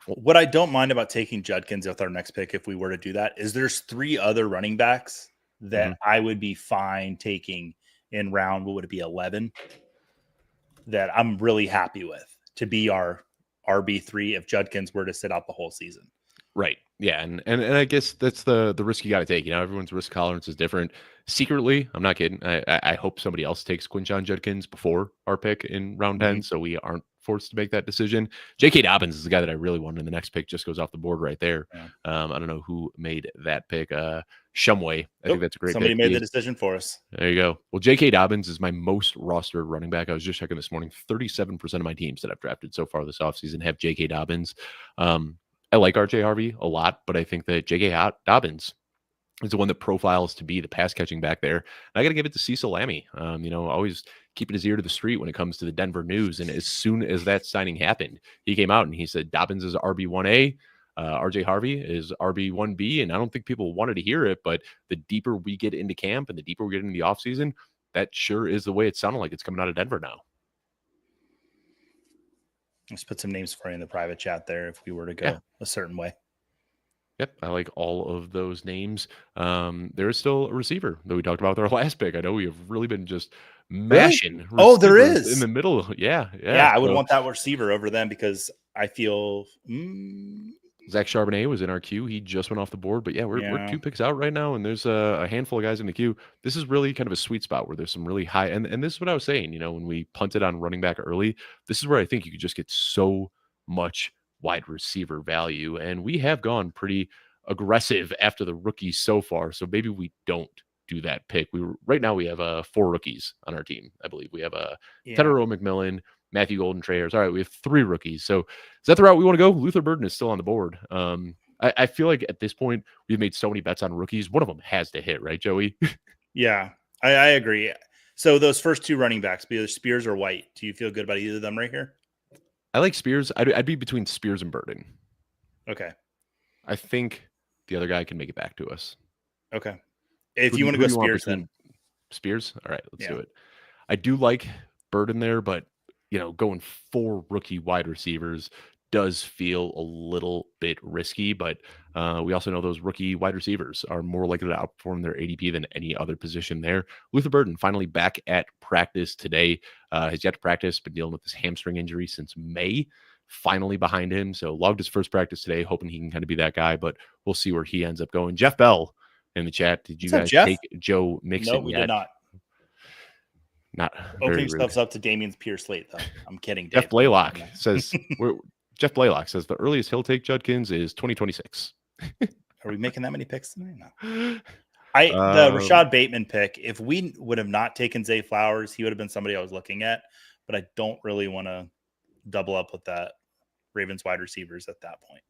what I don't mind about taking Judkins with our next pick, if we were to do that, is there's 3 other running backs that I would be fine taking in round, what would it be, 11? that I'm really happy with to be our RB3 if Judkins were to sit out the whole season. Right. Yeah. And I guess that's the risk you got to take. Everyone's risk tolerance is different. Secretly, I'm not kidding. I hope somebody else takes Quinshon Judkins before our pick in round 10, so we aren't forced to make that decision. J.K. Dobbins is the guy that I really wanted in the next pick, just goes off the board right there. Yeah. I don't know who made that pick. Shumway. I think that's a great Somebody pick. made the decision for us. There you go. Well, J.K. Dobbins is my most rostered running back. I was just checking this morning. 37% of my teams that I've drafted so far this offseason have J.K. Dobbins. I like RJ Harvey a lot, but I think that J.K. Dobbins is the one that profiles to be the pass catching back there. And I got to give it to Cecil Lammey. Always keeping his ear to the street when it comes to the Denver news. And as soon as that signing happened, he came out and he said Dobbins is RB1A, RJ Harvey is RB1B. And I don't think people wanted to hear it, but the deeper we get into camp and the deeper we get into the offseason, that sure is the way it sounded like it's coming out of Denver now. Let's put some names for you in the private chat there if we were to go a certain way. Yep, I like all of those names. There is still a receiver that we talked about with our last pick. I know we have really been just mashing. Oh, there is in the middle. Yeah. I would want that receiver over them because I feel Zach Charbonnet was in our queue. He just went off the board, but we're 2 picks out right now, and there's a handful of guys in the queue. This is really kind of a sweet spot where there's some really high, and this is what I was saying. When we punted on running back early, this is where I think you could just get so much wide receiver value, and we have gone pretty aggressive after the rookies so far. So maybe we don't do that pick. Right now we have 4 rookies on our team. I believe we have Tedero McMillan, Matthew Golden, Trey Harris. All right, we have 3 rookies. So is that the route we want to go? Luther Burden is still on the board. I feel like at this point we've made so many bets on rookies. One of them has to hit, right, Joey? Yeah, I agree. So those first 2 running backs, be either Spears or White. Do you feel good about either of them right here? I like Spears. I'd be between Spears and Burden. Okay. I think the other guy can make it back to us. Okay. If you want to go Spears, then Spears. All right, let's do it. I do like Burden there, but going 4 rookie wide receivers does feel a little bit risky, but we also know those rookie wide receivers are more likely to outperform their ADP than any other position there. Luther Burden finally back at practice today. Has yet to practice, been dealing with this hamstring injury since May. Finally behind him, so logged his first practice today, hoping he can kind of be that guy, but we'll see where he ends up going. Jeff Bell in the chat. Did you guys take Joe Mixon? No, we did not. Not opening stuff's up to Damian's pure slate, though. I'm kidding. Jeff Blaylock says Jeff Blaylock says the earliest he'll take Judkins is 2026. Are we making that many picks tonight? No. The Rashad Bateman pick, if we would have not taken Zay Flowers, he would have been somebody I was looking at, but I don't really want to double up with that Ravens wide receivers at that point.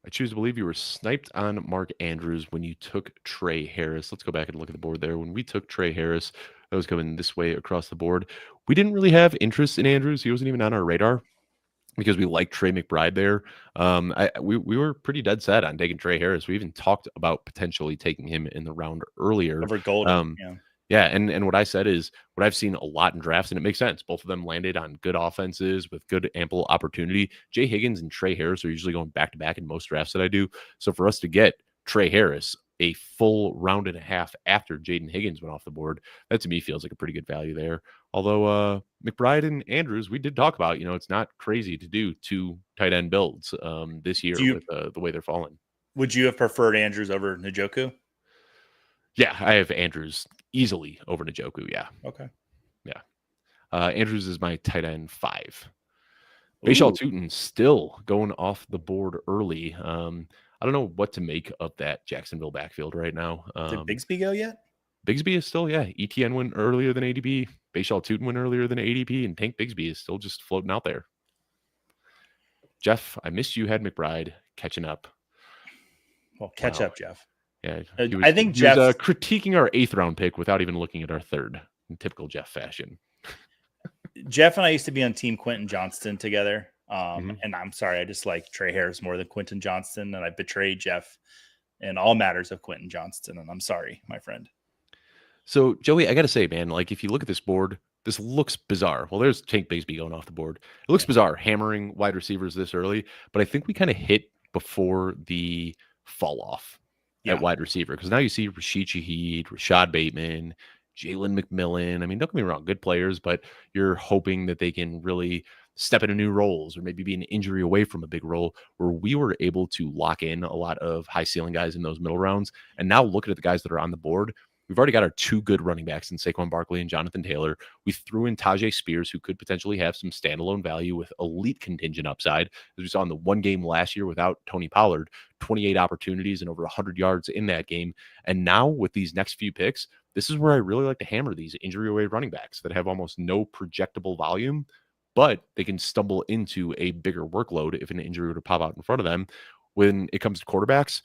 I choose to believe you were sniped on Mark Andrews when you took Trey Harris. Let's go back and look at the board there. When we took Trey Harris, that was coming this way across the board. We didn't really have interest in Andrews. He wasn't even on our radar because we liked Trey McBride there. We were pretty dead set on taking Trey Harris. We even talked about potentially taking him in the round earlier. Over Golden, Yeah, and what I said is what I've seen a lot in drafts, and it makes sense. Both of them landed on good offenses with good ample opportunity. Jay Higgins and Trey Harris are usually going back-to-back in most drafts that I do. So for us to get Trey Harris a full round and a half after Jaden Higgins went off the board, that to me feels like a pretty good value there. Although McBride and Andrews, we did talk about, it's not crazy to do 2 tight end builds this year with the way they're falling. Would you have preferred Andrews over Njoku? Yeah, I have Andrews easily over Njoku. Yeah. Okay. Yeah. Andrews is my tight end 5. Bashal Tutin still going off the board early. I don't know what to make of that Jacksonville backfield right now. Did Bigsby go yet? Bigsby is still, ETN went earlier than ADP. Bashal Tutin went earlier than ADP, and Tank Bigsby is still just floating out there. Jeff, I missed you had McBride catching up. Well, catch up, Jeff. Yeah, I think Jeff was critiquing our 8th round pick without even looking at our 3rd in typical Jeff fashion. Jeff and I used to be on Team Quentin Johnston together. And I'm sorry, I just like Trey Harris more than Quentin Johnston, and I betrayed Jeff in all matters of Quentin Johnston, and I'm sorry, my friend. So, Joey, I got to say, man, like if you look at this board, this looks bizarre. Well, there's Tank Bigsby going off the board. It looks bizarre hammering wide receivers this early, but I think we kind of hit before the fall off at wide receiver, because now you see Rashid Shaheed, Rashad Bateman, Jalen McMillan. I mean, don't get me wrong, good players, but you're hoping that they can really step into new roles or maybe be an injury away from a big role, where we were able to lock in a lot of high ceiling guys in those middle rounds. And now looking at the guys that are on the board, we've already got our two good running backs in Saquon Barkley and Jonathan Taylor. We threw in Tajay Spears, who could potentially have some standalone value with elite contingent upside, as we saw in the one game last year without Tony Pollard, 28 opportunities and over 100 yards in that game. And now with these next few picks, this is where I really like to hammer these injury away running backs that have almost no projectable volume, but they can stumble into a bigger workload if an injury were to pop out in front of them. When it comes to quarterbacks,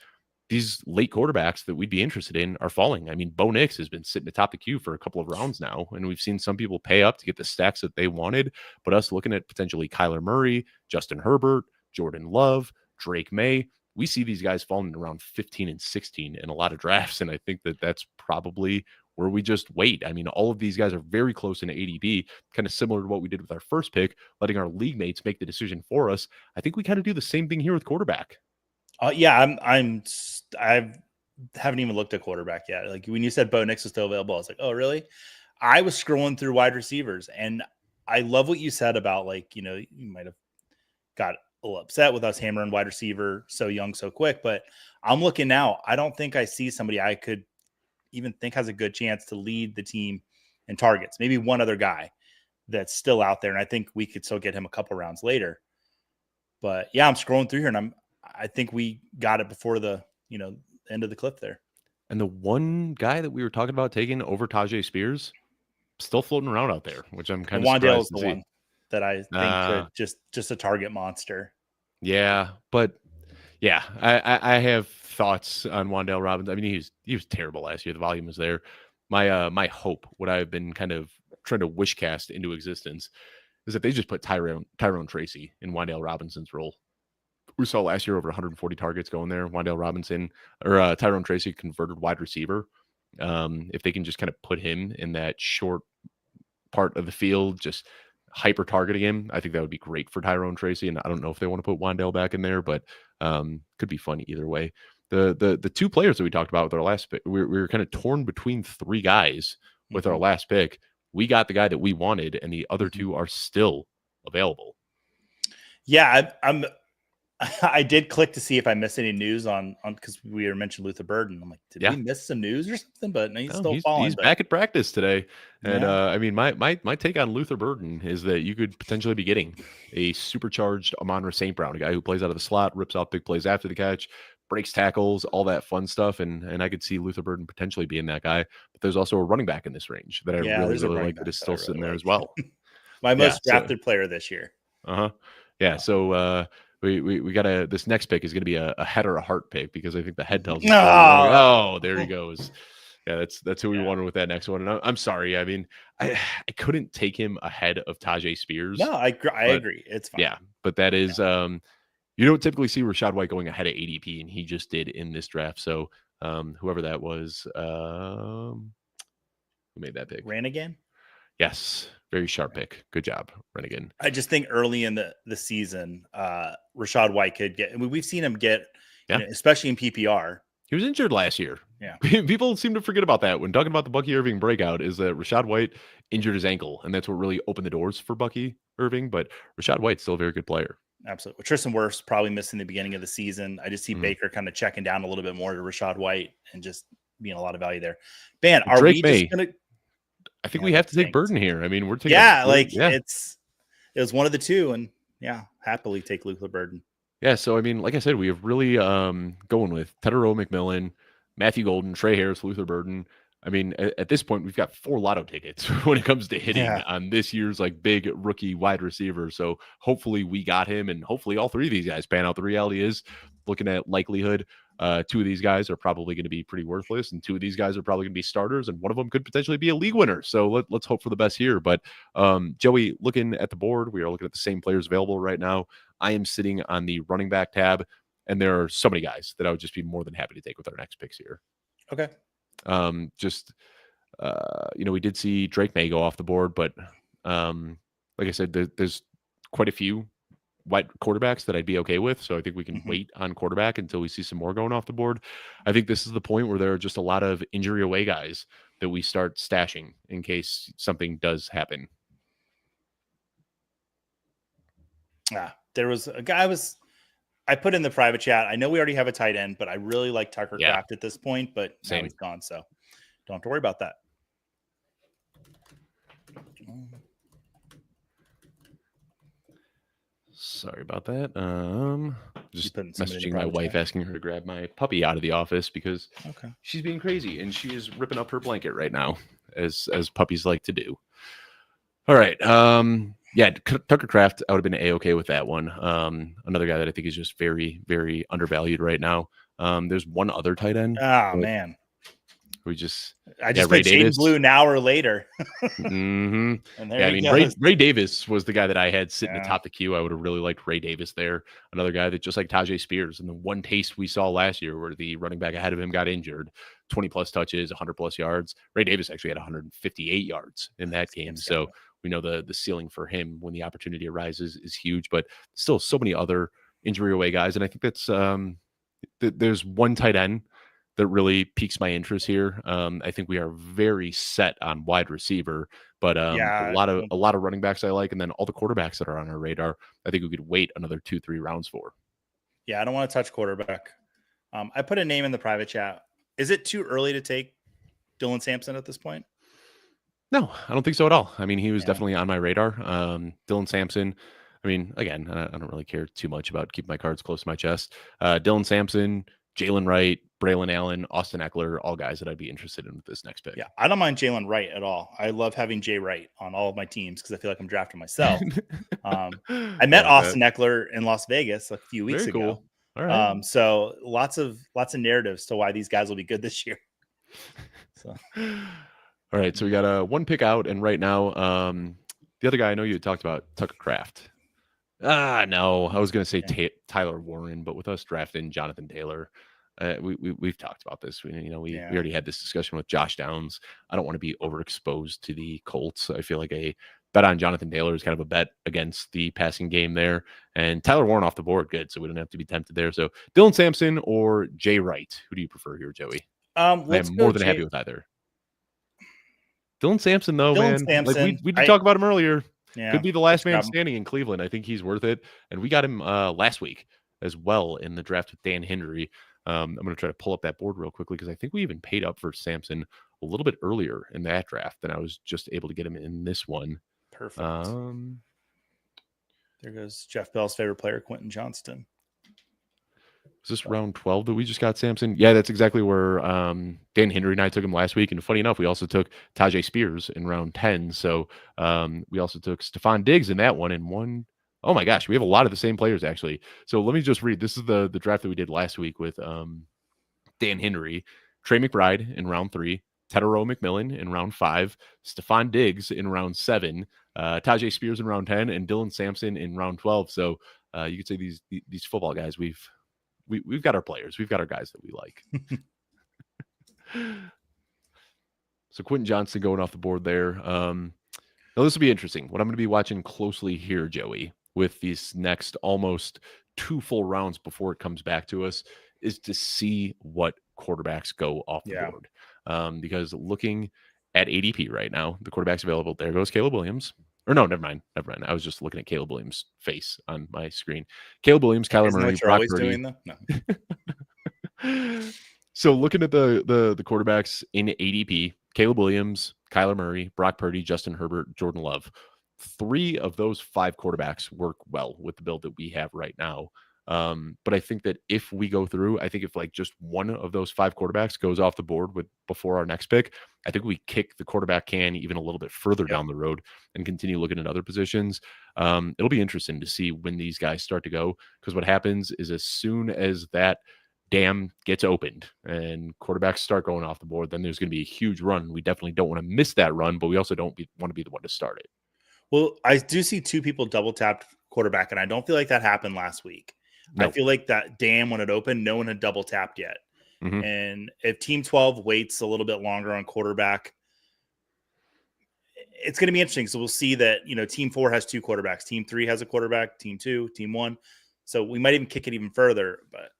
these late quarterbacks that we'd be interested in are falling. I mean, Bo Nix has been sitting atop the queue for a couple of rounds now, and we've seen some people pay up to get the stacks that they wanted. But us looking at potentially Kyler Murray, Justin Herbert, Jordan Love, Drake May, we see these guys falling around 15 and 16 in a lot of drafts. And I think that that's probably where we just wait. I mean, all of these guys are very close in ADP, kind of similar to what we did with our first pick, letting our league mates make the decision for us. I think we kind of do the same thing here with quarterback. Yeah, I haven't even looked at quarterback yet. Like when you said Bo Nix is still available, I was like, oh, really? I was scrolling through wide receivers, and I love what you said about, like, you might have got a little upset with us hammering wide receiver so young, so quick, but I'm looking now. I don't think I see somebody I could even think has a good chance to lead the team in targets. Maybe one other guy that's still out there, and I think we could still get him a couple rounds later. But yeah, I'm scrolling through here, and I think we got it before the end of the clip there. And the one guy that we were talking about taking over Tajay Spears, still floating around out there, which I'm kind of surprised is the one that I think could just a target monster. Yeah, but yeah, I have thoughts on Wan'Dale Robinson. I mean, he was terrible last year. The volume was there. My hope, what I've been kind of trying to wish cast into existence, is that they just put Tyrone Tracy in Wan'Dale Robinson's role. We saw last year over 140 targets going there. Wan'Dale Robinson or Tyrone Tracy converted wide receiver. If they can just kind of put him in that short part of the field, just hyper targeting him, I think that would be great for Tyrone Tracy. And I don't know if they want to put Wan'Dale back in there, but could be fun either way. The two players that we talked about with our last pick, we were kind of torn between three guys with our last pick. We got the guy that we wanted, and the other two are still available. Yeah, I did click to see if I missed any news on because we mentioned Luther Burden. I'm like, did we miss some news or something? But no, he's falling. He's back at practice today. And I mean, my take on Luther Burden is that you could potentially be getting a supercharged Amon-Ra St. Brown, a guy who plays out of the slot, rips off big plays after the catch, breaks tackles, all that fun stuff. And I could see Luther Burden potentially being that guy. But there's also a running back in this range that I really like that is still sitting there as well. My most drafted player this year. Yeah. So we got this next pick is going to be a head or a heart pick, because I think the head tells us. Oh, there he goes. Yeah, that's who we wanted with that next one. And I'm sorry. I mean, I couldn't take him ahead of Tajay Spears. No, I agree. It's fine. Yeah, but that is you don't typically see Rachaad White going ahead of ADP, and he just did in this draft. So whoever that was, who made that pick? Ranigan? Yes. Very sharp pick. Good job, Renigan. I just think early in the season, Rachaad White could get. I mean, we've seen him get, especially in PPR. He was injured last year. Yeah, people seem to forget about that when talking about the Bucky Irving breakout. Is that Rachaad White injured his ankle, and that's what really opened the doors for Bucky Irving. But Rachaad White's still a very good player. Absolutely. Tristan Wirfs probably missing the beginning of the season. I just see Baker kind of checking down a little bit more to Rachaad White and just being a lot of value there. Man, are Drake we just going to? I think we have to take Burden here. I mean, we're taking. It was one of the two, and happily take Luther Burden. Yeah, so I mean, like I said, we have really going with Tedero McMillan, Matthew Golden, Trey Harris, Luther Burden. I mean, at this point, we've got 4 lotto tickets when it comes to hitting on this year's like big rookie wide receiver. So hopefully we got him, and hopefully all 3 of these guys pan out. The reality is, looking at likelihood, 2 of these guys are probably going to be pretty worthless, and 2 of these guys are probably going to be starters, and one of them could potentially be a league winner. So let's hope for the best here. But Joey, looking at the board, we are looking at the same players available right now. I am sitting on the running back tab, and there are so many guys that I would just be more than happy to take with our next picks here. Okay. We did see Drake May go off the board, but like I said, there's quite a few white quarterbacks that I'd be okay with. So I think we can wait on quarterback until we see some more going off the board. I think this is the point where there are just a lot of injury away guys that we start stashing in case something does happen? There was a guy I put in the private chat. I know we already have a tight end, but I really like Tucker Kraft at this point, but now he's gone, so don't have to worry about that. Sorry about that. Just messaging my wife asking her to grab my puppy out of the office because she's being crazy and she is ripping up her blanket right now, as puppies like to do. All right. Yeah, Tucker Kraft, I would have been A-okay with that one. Another guy that I think is just very, very undervalued right now. There's one other tight end. Oh, man. I just put Shane Blue an hour later. Mm-hmm. And there I mean, Ray Davis was the guy that I had sitting atop the queue. I would have really liked Ray Davis there. Another guy that just like Tajay Spears, and the one taste we saw last year where the running back ahead of him got injured, 20 plus touches, 100 plus yards. Ray Davis actually had 158 yards in that game. So we know the ceiling for him when the opportunity arises is huge, but still so many other injury away guys. And I think that's there's one tight end that really piques my interest here. I think we are very set on wide receiver, but a lot of running backs I like, and then all the quarterbacks that are on our radar, I think we could wait another 2-3 rounds for. Yeah, I don't want to touch quarterback. I put a name in the private chat. Is it too early to take Dylan Sampson at this point? No, I don't think so at all. I mean, he was definitely on my radar. Dylan Sampson. I mean, again, I don't really care too much about keeping my cards close to my chest. Dylan Sampson, Jalen Wright, Braylon Allen, Austin Eckler, all guys that I'd be interested in with this next pick. Yeah, I don't mind Jalen Wright at all. I love having Jay Wright on all of my teams because I feel like I'm drafting myself. I met Austin Eckler in Las Vegas a few weeks ago. Cool. All right. So lots of narratives to why these guys will be good this year. So. All right, so we got one pick out, and right now, the other guy I know you had talked about, Tucker Kraft. No, I was going to say Tyler Warren, but with us drafting Jonathan Taylor, we've talked about this. We already had this discussion with Josh Downs. I don't want to be overexposed to the Colts. I feel like a bet on Jonathan Taylor is kind of a bet against the passing game there. And Tyler Warren off the board, good, so we don't have to be tempted there. So Dylan Sampson or Jay Wright, who do you prefer here, Joey? I'm more than happy with either. Dylan Sampson, though, man. Like we did talk about him earlier. Yeah, could be the last man standing in Cleveland. I think he's worth it. And we got him last week as well in the draft with Dan Hindery. I'm going to try to pull up that board real quickly because I think we even paid up for Sampson a little bit earlier in that draft than I was just able to get him in this one. Perfect. There goes Jeff Bell's favorite player, Quentin Johnston. Is this round 12 that we just got Sampson? Yeah, that's exactly where Dan Hindery and I took him last week. And funny enough, we also took Tajay Spears in round 10. So we also took Stephon Diggs in that one in one. Oh my gosh, we have a lot of the same players actually. So let me just read. This is the draft that we did last week with Dan Hindery, Trey McBride in round 3, Tedero McMillan in round 5, Stephon Diggs in round 7, Tajay Spears in round 10, and Dylan Sampson in round 12. So you could say these football guys, we've got our players. We've got our guys that we like. So Quentin Johnston going off the board there. Now this will be interesting. What I'm going to be watching closely here, Joey, with these next almost 2 full rounds before it comes back to us, is to see what quarterbacks go off the board. Because looking at ADP right now, the quarterbacks available, there goes Caleb Williams. Or no, never mind. I was just looking at Caleb Williams' face on my screen. Caleb Williams, Kyler Murray, Isn't that what you're always doing, though? No. So looking at the quarterbacks in ADP, Caleb Williams, Kyler Murray, Brock Purdy, Justin Herbert, Jordan Love. 3 of those 5 quarterbacks work well with the build that we have right now. But I think that if we go through, I think if like just one of those 5 quarterbacks goes off the board before our next pick, I think we kick the quarterback can even a little bit further down the road and continue looking at other positions. It'll be interesting to see when these guys start to go, because what happens is as soon as that dam gets opened and quarterbacks start going off the board, then there's going to be a huge run. We definitely don't want to miss that run, but we also don't want to be the one to start it. Well, I do see 2 people double tapped quarterback, and I don't feel like that happened last week. No. I feel like that dam, when it opened, no one had double tapped yet. Mm-hmm. And if Team 12 waits a little bit longer on quarterback, it's going to be interesting. So we'll see that, Team 4 has 2 quarterbacks. Team 3 has a quarterback. Team 2, Team 1. So we might even kick it even further. But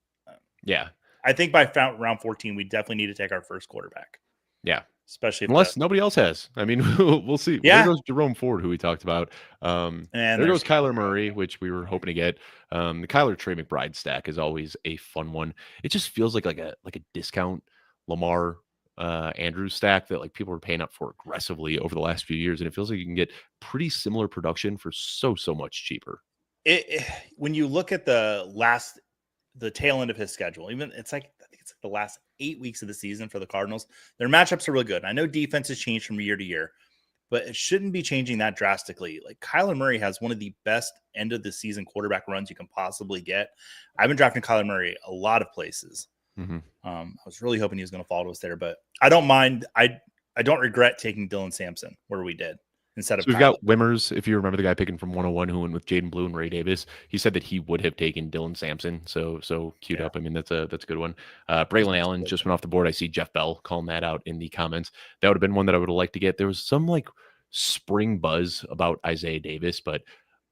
yeah, I think by round 14, we definitely need to take our first quarterback. Yeah. especially unless nobody else has. I mean, we'll see. Yeah. Well, there goes Jerome Ford, who we talked about. And there goes Kyler Murray, which we were hoping to get. The Kyler Trey McBride stack is always a fun one. It just feels like a discount Lamar Andrews stack that like people are paying up for aggressively over the last few years, and it feels like you can get pretty similar production for so much cheaper. When you look at the tail end of his schedule, even I think it's like the last 8 weeks of the season for the Cardinals, their matchups are really good. I know defense has changed from year to year, but it shouldn't be changing that drastically. Like Kyler Murray has one of the best end of the season quarterback runs you can possibly get. I've been drafting Kyler Murray a lot of places. Mm-hmm. I was really hoping he was going to fall to us there, but I don't mind. I don't regret taking Dylan Sampson where we did instead of. So we've got Wimmers. If you remember the guy picking from 101 who went with Jaden Blue and Ray Davis, he said that he would have taken Dylan Sampson. So queued up. I mean, that's a good one. Braylon Allen just went off the board. I see Jeff Bell calling that out in the comments. That would have been one that I would have liked to get. There was some like spring buzz about Isaiah Davis, but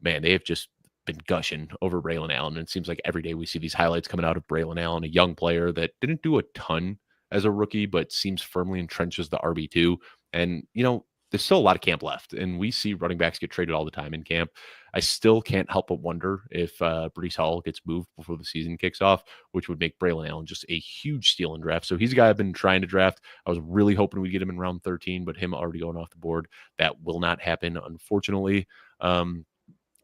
man, they have just been gushing over Braylon Allen. And it seems like every day we see these highlights coming out of Braylon Allen, a young player that didn't do a ton as a rookie, but seems firmly entrenched as the RB2. And, there's still a lot of camp left, and we see running backs get traded all the time in camp. I still can't help but wonder if Breece Hall gets moved before the season kicks off, which would make Braylon Allen just a huge steal in draft. So he's a guy I've been trying to draft. I was really hoping we'd get him in round 13, but him already going off the board, that will not happen, unfortunately.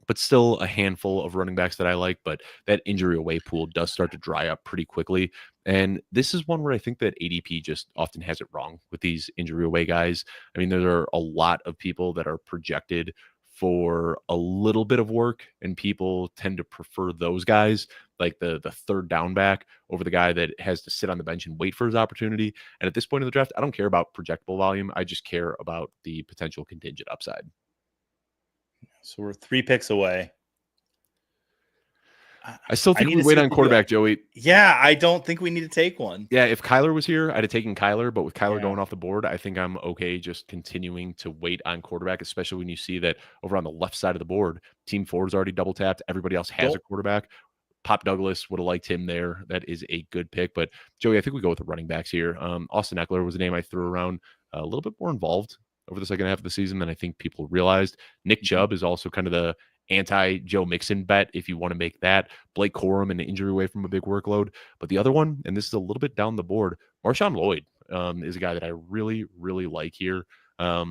But still a handful of running backs that I like, but that injury away pool does start to dry up pretty quickly. And this is one where I think that ADP just often has it wrong with these injury away guys. I mean, there are a lot of people that are projected for a little bit of work, and people tend to prefer those guys, like the third down back, over the guy that has to sit on the bench and wait for his opportunity. And at this point in the draft, I don't care about projectable volume. I just care about the potential contingent upside. So we're 3 picks away. I still think we wait on quarterback, Joey. Yeah, I don't think we need to take one. Yeah, if Kyler was here, I'd have taken Kyler. But with Kyler going off the board, I think I'm okay just continuing to wait on quarterback, especially when you see that over on the left side of the board, Team 4 is already double tapped. Everybody else has a quarterback. Pop Douglas would have liked him there. That is a good pick. But, Joey, I think we go with the running backs here. Austin Eckler was a name I threw around, a little bit more involved over the second half of the season than I think people realized. Nick Chubb is also kind of the anti-Joe Mixon bet if you want to make that. Blake Corum and injury away from a big workload. But the other one, and this is a little bit down the board, Marshawn Lloyd is a guy that I really, really like here. I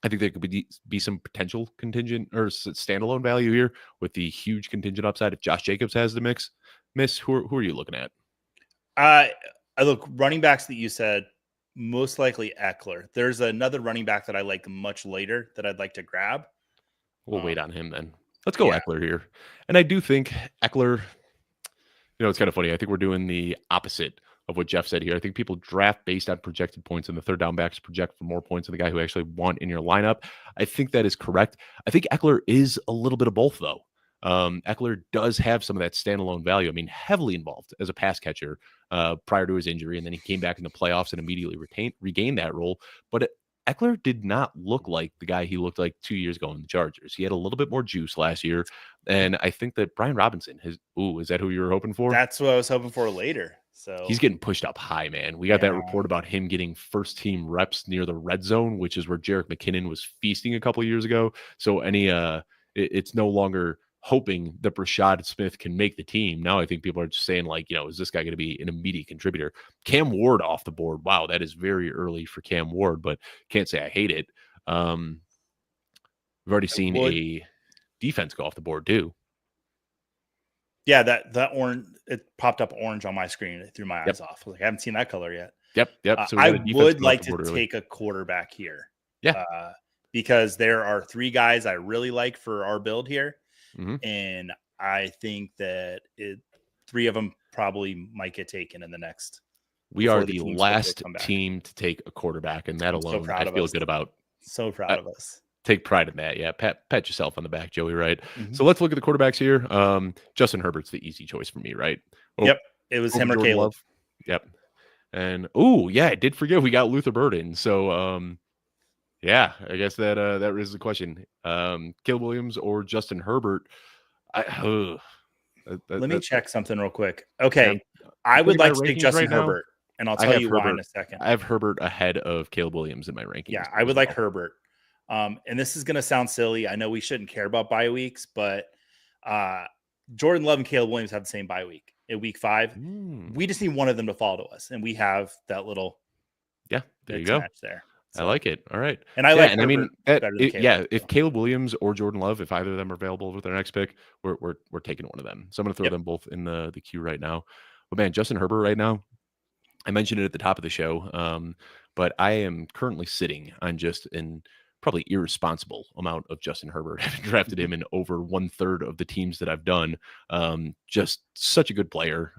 think there could be some potential contingent or standalone value here with the huge contingent upside. If Josh Jacobs has the miss, who are you looking at? I look, running backs that you said, most likely Eckler. There's another running back that I like much later that I'd like to grab. We'll wait on him then. Let's go Eckler here. And I do think Eckler, it's kind of funny. I think we're doing the opposite of what Jeff said here. I think people draft based on projected points, and the third down backs project for more points than the guy who actually want in your lineup. I think that is correct. I think Eckler is a little bit of both, though. Eckler does have some of that standalone value. I mean, heavily involved as a pass catcher prior to his injury, and then he came back in the playoffs and immediately regained that role. But Eckler did not look like the guy he looked like 2 years ago in the Chargers. He had a little bit more juice last year, and I think that Brian Robinson is that who you were hoping for? That's what I was hoping for later. So he's getting pushed up high, man. We got that report about him getting first team reps near the red zone, which is where Jerick McKinnon was feasting a couple of years ago. So it's no longer hoping that Rashad Smith can make the team. Now I think people are just saying, like, is this guy going to be an immediate contributor? Cam Ward off the board. Wow, that is very early for Cam Ward, but can't say I hate it. We've already seen a defense go off the board too. Yeah, that orange, it popped up orange on my screen. It threw my eyes off. I haven't seen that color yet. Yep. So I would like to take a quarterback here. Yeah. Because there are 3 guys I really like for our build here. Mm-hmm. And I think that 3 of them probably might get taken in the next. We are the last team to take a quarterback, and that alone I feel good about. So proud of us. Take pride in that. Yeah, pat yourself on the back, Joey, right? Mm-hmm. So let's look at the quarterbacks here. Justin Herbert's the easy choice for me, right? Yep. It was him or Caleb. Yep. And I did forget we got Luther Burden. So yeah, I guess that is the question. Caleb Williams or Justin Herbert. Let me check something real quick. Okay. I would like to take Justin Herbert. And I'll tell you why in a second. I have Herbert ahead of Caleb Williams in my rankings. Yeah, I would like Herbert. And this is going to sound silly. I know we shouldn't care about bye weeks, but Jordan Love and Caleb Williams have the same bye week in week 5. We just need one of them to fall to us, and we have that little there you go match there. So, I like it. All right, and I like. And Herbert better than Caleb, if Caleb Williams or Jordan Love, if either of them are available with their next pick, we're taking one of them. So I'm going to throw them both in the queue right now. But man, Justin Herbert right now. I mentioned it at the top of the show, but I am currently sitting on just an probably irresponsible amount of Justin Herbert. I've drafted him in over 1/3 of the teams that I've done. Just such a good player,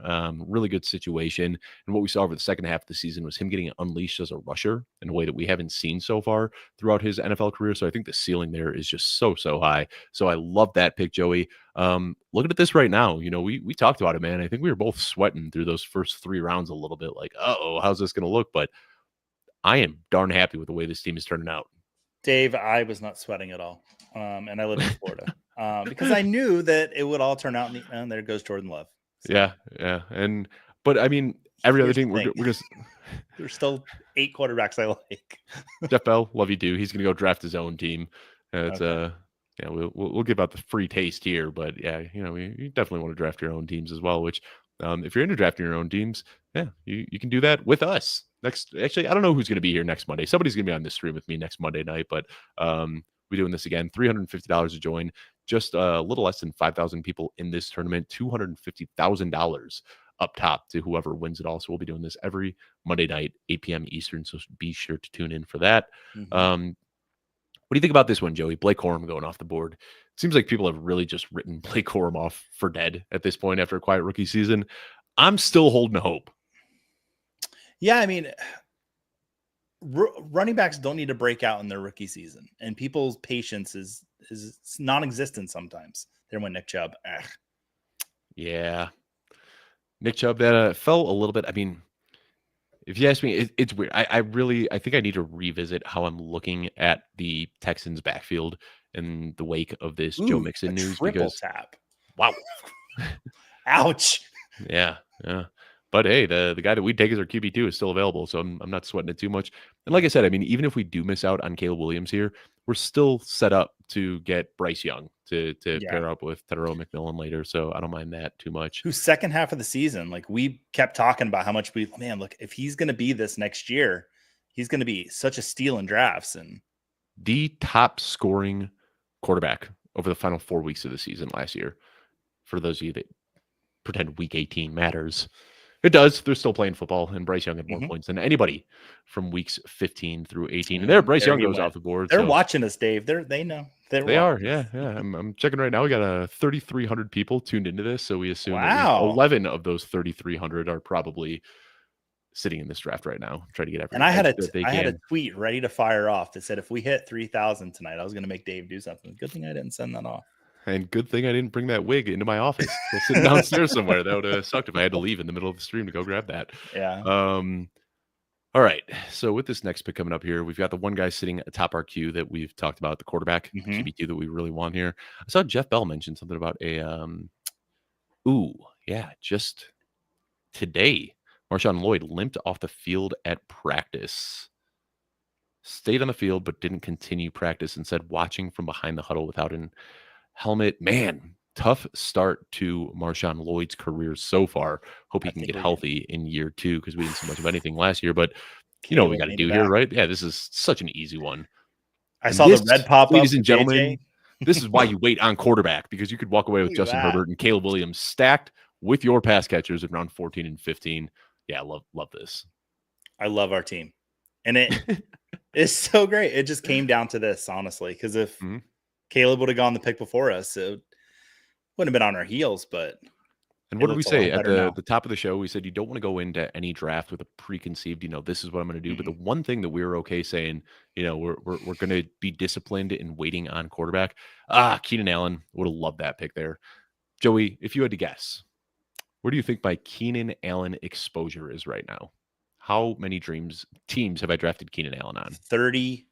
really good situation. And what we saw over the second half of the season was him getting unleashed as a rusher in a way that we haven't seen so far throughout his NFL career. So I think the ceiling there is just so high. So I love that pick, Joey. Looking at this right now, we talked about it, man. I think we were both sweating through those first 3 rounds a little bit like, how's this going to look? But I am darn happy with the way this team is turning out. Dave, I was not sweating at all. And I live in Florida because I knew that it would all turn out. And there goes Jordan Love. So. Yeah. But I mean, every other team, we're just. There's still 8 quarterbacks I like. Jeff Bell, love you too. He's going to go draft his own team. It's we'll give out the free taste here, but you definitely want to draft your own teams as well. Which, if you're into drafting your own teams, you can do that with us. Actually, I don't know who's going to be here next Monday. Somebody's going to be on this stream with me next Monday night, but we're doing this again. $350 to join. Just a little less than 5,000 people in this tournament. $250,000 up top to whoever wins it all. So we'll be doing this every Monday night, 8 p.m. Eastern. So be sure to tune in for that. Mm-hmm. What do you think about this one, Joey? Blake Corum going off the board. It seems like people have really just written Blake Corum off for dead at this point after a quiet rookie season. I'm still holding hope. Yeah, I mean, running backs don't need to break out in their rookie season, and people's patience is non-existent sometimes. There went Nick Chubb. Yeah, Nick Chubb that fell a little bit. I mean, if you ask me, it's weird. I think I need to revisit how I'm looking at the Texans backfield in the wake of this Joe Mixon news. Triple tap. Wow. Ouch. Yeah. But hey, the guy that we take as our QB2 is still available, so I'm not sweating it too much. And like I said, I mean, even if we do miss out on Caleb Williams here, we're still set up to get Bryce Young to pair up with Tedero McMillan later, so I don't mind that too much. Who's second half of the season, like we kept talking about how much look, if he's going to be this next year, he's going to be such a steal in drafts. And the top scoring quarterback over the final 4 weeks of the season last year, for those of you that pretend week 18 matters. It does. They're still playing football, and Bryce Young had more points than anybody from weeks 15 through 18. And Bryce Young goes off the board. They're watching us, Dave. They know. They are. Yeah. I'm checking right now. We got 3,300 people tuned into this, so we assume that 11 of those 3,300 are probably sitting in this draft right now. Try to get everything. And I had a tweet ready to fire off that said if we hit 3,000 tonight, I was going to make Dave do something. Good thing I didn't send that off. And good thing I didn't bring that wig into my office. It's sitting downstairs somewhere. That would have sucked if I had to leave in the middle of the stream to go grab that. Yeah. All right. So with this next pick coming up here, we've got the one guy sitting atop our queue that we've talked about, the quarterback, QB2 that we really want here. I saw Jeff Bell mention something about just today, Marshawn Lloyd limped off the field at practice. Stayed on the field, but didn't continue practice and said watching from behind the huddle without an helmet. Man, tough start to Marshawn Lloyd's career so far. Hope he can get healthy in year 2 because we didn't see much of anything last year. But you know what we got to do here, right? Yeah, this is such an easy one. I saw the red pop up. Ladies and gentlemen, this is why you wait on quarterback, because you could walk away with Justin Herbert and Caleb Williams stacked with your pass catchers at round 14 and 15. Yeah, I love this. I love our team. And it is so great. It just came down to this, honestly, because if Caleb would have gone the pick before us, it wouldn't have been on our heels. But and what did we say at the top of the show? We said you don't want to go into any draft with a preconceived, this is what I'm going to do. But the one thing that we were okay saying, we're going to be disciplined in waiting on quarterback. Keenan Allen, would have loved that pick there. Joey, if you had to guess, where do you think my Keenan Allen exposure is right now? How many teams have I drafted Keenan Allen on? 34%.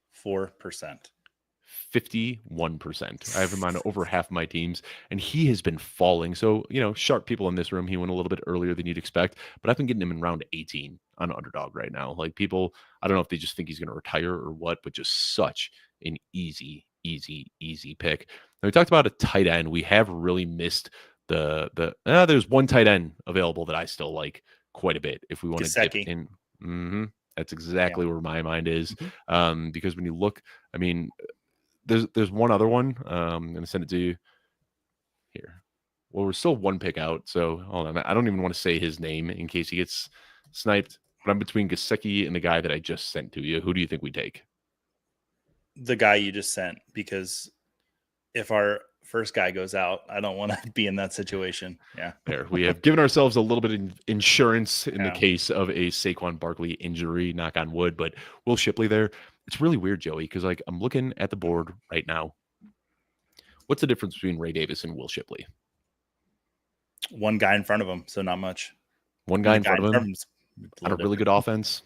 51%. I have him on over half my teams, and he has been falling. So, sharp people in this room, he went a little bit earlier than you'd expect, but I've been getting him in round 18 on underdog right now. Like people, I don't know if they just think he's going to retire or what, but just such an easy pick. Now, we talked about a tight end. We have really missed there's one tight end available that I still like quite a bit if we want to dip in. That's exactly where my mind is. Because when you look, I mean, there's one other one. I'm going to send it to you here. Well, we're still one pick out. So hold on. I don't even want to say his name in case he gets sniped. But I'm between Gesicki and the guy that I just sent to you. Who do you think we take? The guy you just sent, because if our first guy goes out, I don't want to be in that situation. Yeah. There. We have given ourselves a little bit of insurance in the case of a Saquon Barkley injury, knock on wood, but Will Shipley there. It's really weird, Joey, because like I'm looking at the board right now. What's the difference between Ray Davis and Will Shipley? One guy in front of him, so not much. One guy in front of him on a really good offense.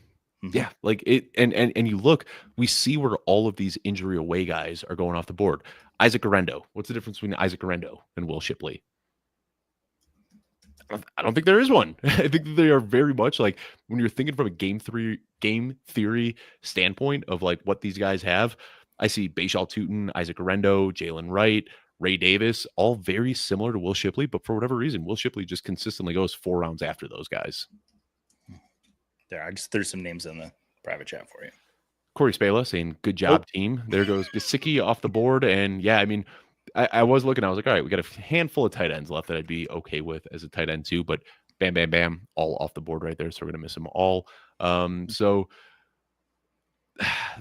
Yeah, like it, and you look, we see where all of these injury away guys are going off the board. Isaac Garendo. What's the difference between Isaac Garendo and Will Shipley? I don't think there is one. I think that they are very much like when you're thinking from a game theory standpoint of like what these guys have. I see Bashal Tutin, Isaac Garendo, Jalen Wright, Ray Davis, all very similar to Will Shipley, but for whatever reason, Will Shipley just consistently goes 4 rounds after those guys. There, I just threw some names in the private chat for you. Corey Spala saying, good job, team. There goes Gesicki off the board. And yeah, I mean, I was looking, I was like, all right, we got a handful of tight ends left that I'd be okay with as a tight end too, but bam, bam, bam, all off the board right there. So we're going to miss them all. So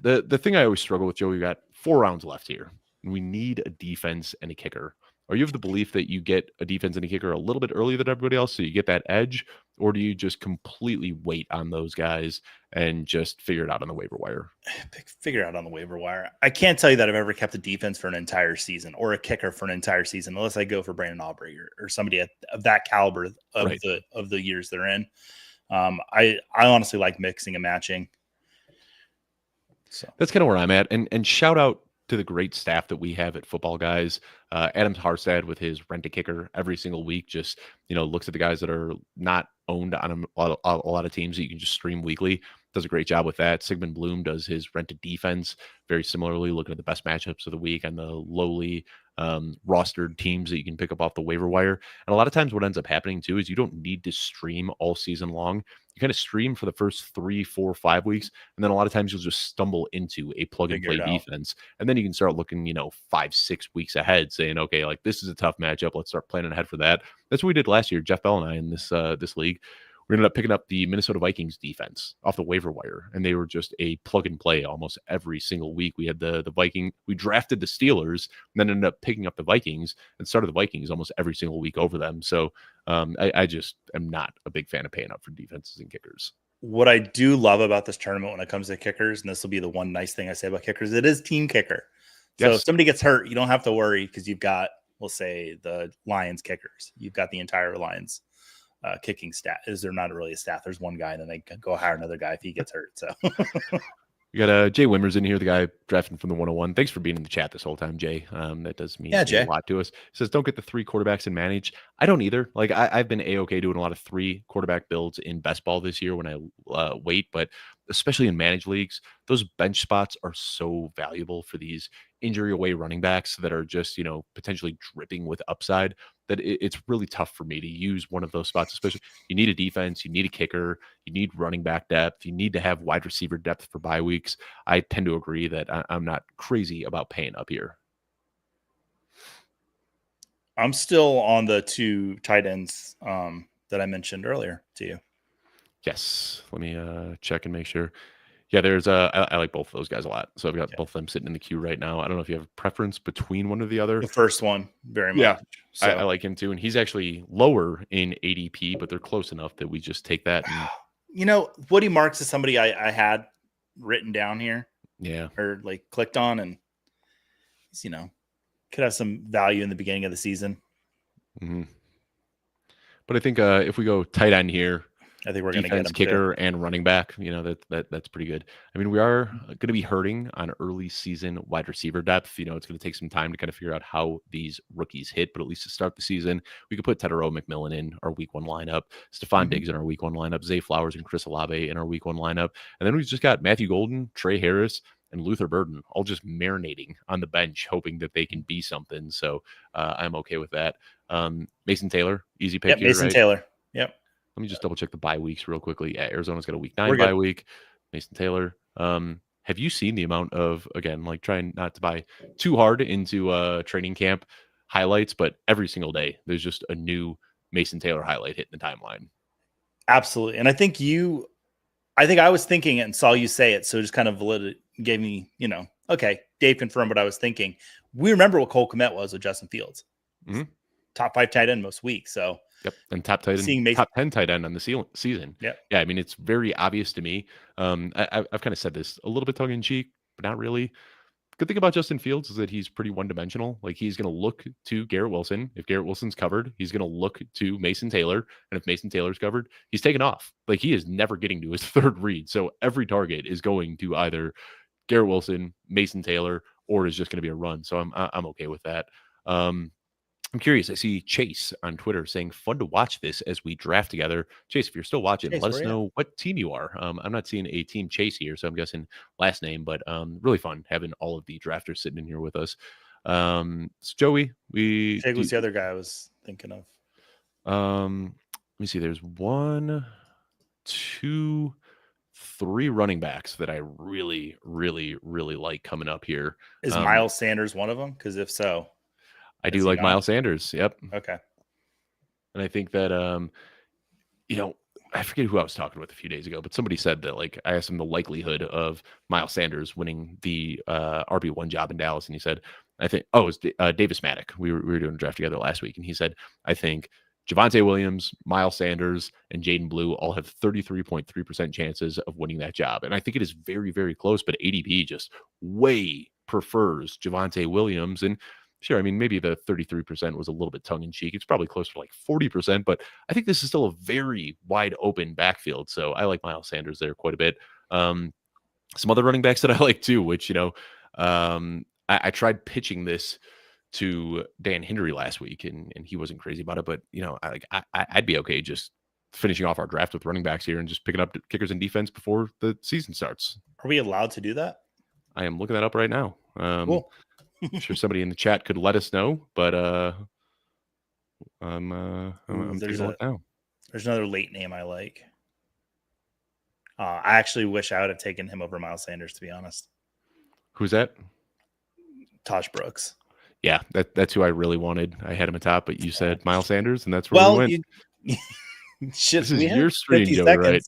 the thing I always struggle with, Joe, we got 4 rounds left here. We need a defense and a kicker. Are you of the belief that you get a defense and a kicker a little bit earlier than everybody else so you get that edge? Or do you just completely wait on those guys and just figure it out on the waiver wire? Figure it out on the waiver wire. I can't tell you that I've ever kept a defense for an entire season or a kicker for an entire season, unless I go for Brandon Aubrey or somebody of that caliber of the years they're in. I honestly like mixing and matching. So that's kind of where I'm at. And shout out to the great staff that we have at Football Guys. Adam Harstad with his rent a kicker every single week just looks at the guys that are not owned on a lot of teams that you can just stream weekly. Does a great job with that. Sigmund Bloom does his rent a defense very similarly, looking at the best matchups of the week and the lowly rostered teams that you can pick up off the waiver wire. And a lot of times what ends up happening too is you don't need to stream all season long. You kind of stream for the first 3, 4, 5 weeks. And then a lot of times you'll just stumble into a plug and play defense. And then you can start looking, 5, 6 weeks ahead saying, okay, like this is a tough matchup. Let's start planning ahead for that. That's what we did last year. Jeff Bell and I in this league. We ended up picking up the Minnesota Vikings defense off the waiver wire, and they were just a plug and play almost every single week. We had the Viking. We drafted the Steelers, and then ended up picking up the Vikings and started the Vikings almost every single week over them. So I just am not a big fan of paying up for defenses and kickers. What I do love about this tournament when it comes to kickers, and this will be the one nice thing I say about kickers, it is team kicker. So if somebody gets hurt, you don't have to worry because you've got, we'll say, the Lions kickers. You've got the entire Lions kicking staff. Is there not really a staff? There's one guy, and then they go hire another guy if he gets hurt. So we got Jay Wimmers in here, the guy drafting from the 101. Thanks for being in the chat this whole time, Jay. That does mean a lot to us. He says, don't get the 3 quarterbacks and manage. I don't either. Like I've been A-okay doing a lot of 3 quarterback builds in best ball this year when I wait, but especially in managed leagues, those bench spots are so valuable for these injury away running backs that are just, potentially dripping with upside that it's really tough for me to use one of those spots, especially you need a defense, you need a kicker, you need running back depth, you need to have wide receiver depth for bye weeks. I tend to agree that I'm not crazy about paying up here. I'm still on the 2 tight ends that I mentioned earlier to you. Yes. Let me check and make sure. Yeah, there's I like both of those guys a lot. So I've got both of them sitting in the queue right now. I don't know if you have a preference between one or the other. The first one, very much. Yeah, so. I like him too. And he's actually lower in ADP, but they're close enough that we just take that. And... Woody Marks is somebody I had written down here. Yeah. Or like clicked on, and he's, could have some value in the beginning of the season. Mm-hmm. But I think if we go tight end here, I think we're going to get him kicker, too. and running back. That's pretty good. I mean, we are going to be hurting on early season wide receiver depth. It's going to take some time to kind of figure out how these rookies hit, but at least to start the season, we could put Tedero McMillan in our week 1 lineup, Stephon Diggs in our week 1 lineup, Zay Flowers and Chris Olave in our week 1 lineup, and then we've just got Matthew Golden, Trey Harris, and Luther Burden all just marinating on the bench, hoping that they can be something. So I'm okay with that. Mason Taylor, easy pick here, Mason right? Taylor. Yep. Let me just double check the bye weeks real quickly. Yeah, Arizona's got a week 9 bye week. Mason Taylor. Have you seen the amount of, again, like trying not to buy too hard into training camp highlights, but every single day there's just a new Mason Taylor highlight hitting the timeline. Absolutely. And I think I was thinking it and saw you say it. So just kind of gave me, okay, Dave confirmed what I was thinking. We remember what Cole Kmet was with Justin Fields. Mm-hmm. Top 5 tight end most weeks. So yep, and top 10 tight end on the season. Yeah, I mean, it's very obvious to me. I've kind of said this a little bit tongue in cheek, but not really. Good thing about Justin Fields is that he's pretty one-dimensional. Like, he's going to look to Garrett Wilson. If Garrett Wilson's covered, he's going to look to Mason Taylor. And if Mason Taylor's covered, he's taken off. Like, he is never getting to his third read. So every target is going to either Garrett Wilson, Mason Taylor, or is just going to be a run. So I'm okay with that. I'm curious. I see Chase on Twitter saying, fun to watch this as we draft together. Chase, if you're still watching, let us know what team you are. I'm not seeing a team Chase here, so I'm guessing last name, but really fun having all of the drafters sitting in here with us. So Joey, Jake was the other guy I was thinking of. Let me see. There's 1, 2, 3 running backs that I really, really, really like coming up here. Is Miles Sanders one of them? Because if so, I do like Miles Sanders. Yep. Okay. And I think that, I forget who I was talking with a few days ago, but somebody said that, like, I asked him the likelihood of Miles Sanders winning the RB1 job in Dallas. And he said, I think, it was Davis Maddock. We were doing a draft together last week. And he said, I think Javonte Williams, Miles Sanders, and Jaden Blue all have 33.3% chances of winning that job. And I think it is very, very close, but ADP just way prefers Javonte Williams. And sure, I mean, maybe the 33% was a little bit tongue-in-cheek. It's probably closer to like 40%, but I think this is still a very wide open backfield. So I like Miles Sanders there quite a bit. Some other running backs that I like too, which, I tried pitching this to Dan Hindery last week, and he wasn't crazy about it. But, I'd be okay just finishing off our draft with running backs here and just picking up kickers and defense before the season starts. Are we allowed to do that? I am looking that up right now. Cool. I'm sure somebody in the chat could let us know, but I'm taking a look now. There's another late name I like. I actually wish I would have taken him over Miles Sanders, to be honest. Who's that? Tosh Brooks. Yeah, that's who I really wanted. I had him atop, but you said Miles Sanders, and that's where we went. This is your stream, Joe, right?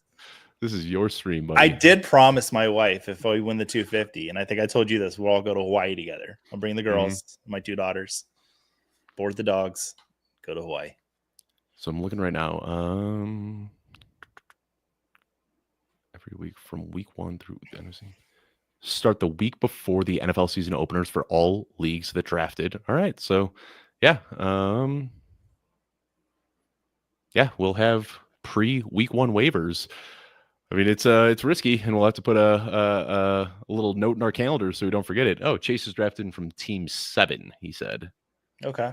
This is your stream, buddy. I did promise my wife if we win the 250, and I think I told you this, we'll all go to Hawaii together. I'll bring the girls, my 2 daughters, board the dogs, go to Hawaii. So I'm looking right now. Every week from week 1 through start the week before the NFL season openers for all leagues that drafted. All right, so yeah, we'll have pre-week 1 waivers. I mean, it's risky, and we'll have to put a little note in our calendar so we don't forget it. Oh, Chase is drafted from Team 7, he said. Okay.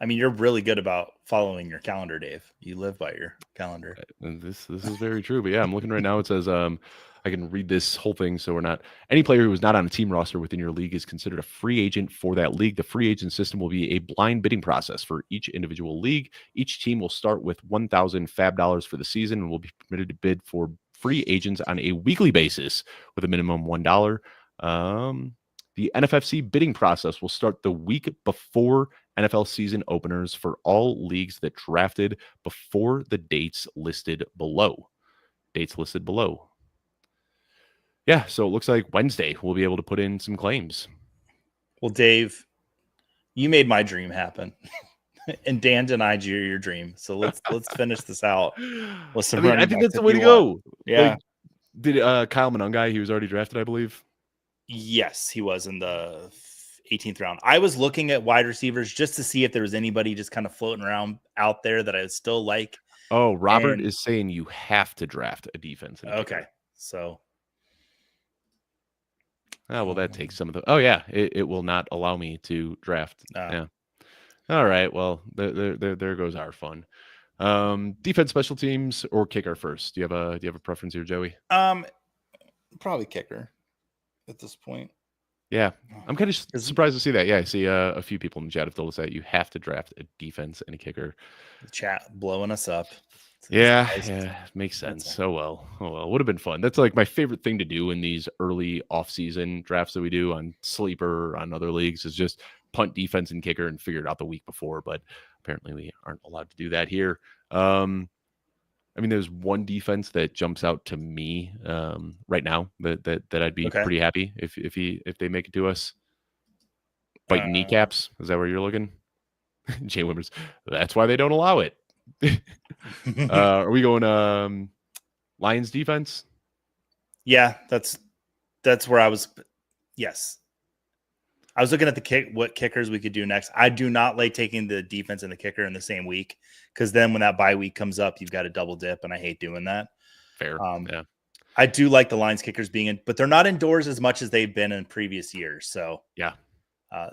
I mean, you're really good about following your calendar, Dave. You live by your calendar. And this is very true. But yeah, I'm looking right now. It says I can read this whole thing. So any player who is not on a team roster within your league is considered a free agent for that league. The free agent system will be a blind bidding process for each individual league. Each team will start with $1,000 fab dollars for the season and will be permitted to bid for free agents on a weekly basis with a minimum $1. The NFFC bidding process will start the week before NFL season openers for all leagues that drafted before the dates listed below. Yeah, so it looks like Wednesday we'll be able to put in some claims. Well, Dave, you made my dream happen. And Dan denied your dream. So let's finish this out with some I think that's the way to go. Yeah. Like, did Kyle Monungai, he was already drafted, I believe? Yes, he was in the 18th round. I was looking at wide receivers just to see if there was anybody just kind of floating around out there that I still like. Oh, Robert And is saying you have to draft a defense and a okay, kicker. so Oh, well, that takes some of the. Oh, yeah, it will not allow me to draft. uh, Yeah. All right. Well, there goes our fun. Defense, special teams, or kicker first. Do you have a preference here, Joey? probably kicker at this point. Yeah, I'm kind of Because surprised to see that. Yeah, I see a few people in the chat have told us that you have to draft a defense and a kicker. the chat blowing us up. Yeah, makes sense. Oh well, would have been fun. That's like my favorite thing to do in these early off-season drafts that we do on Sleeper or on other leagues is just punt defense and kicker and figure it out the week before. But apparently we aren't allowed to do that here. I mean, there's one defense that jumps out to me right now that I'd be pretty happy if they make it to us. Biting kneecaps. Is that where you're looking? Jay Wimmers. That's why they don't allow it. Are we going Lions defense? Yeah, that's where I was. Yes. I was looking at what kickers we could do next. I do not like taking the defense and the kicker in the same week because then when that bye week comes up, you've got a double dip, and I hate doing that. Fair. Yeah. I do like the Lions kickers being in, but they're not indoors as much as they've been in previous years. So yeah,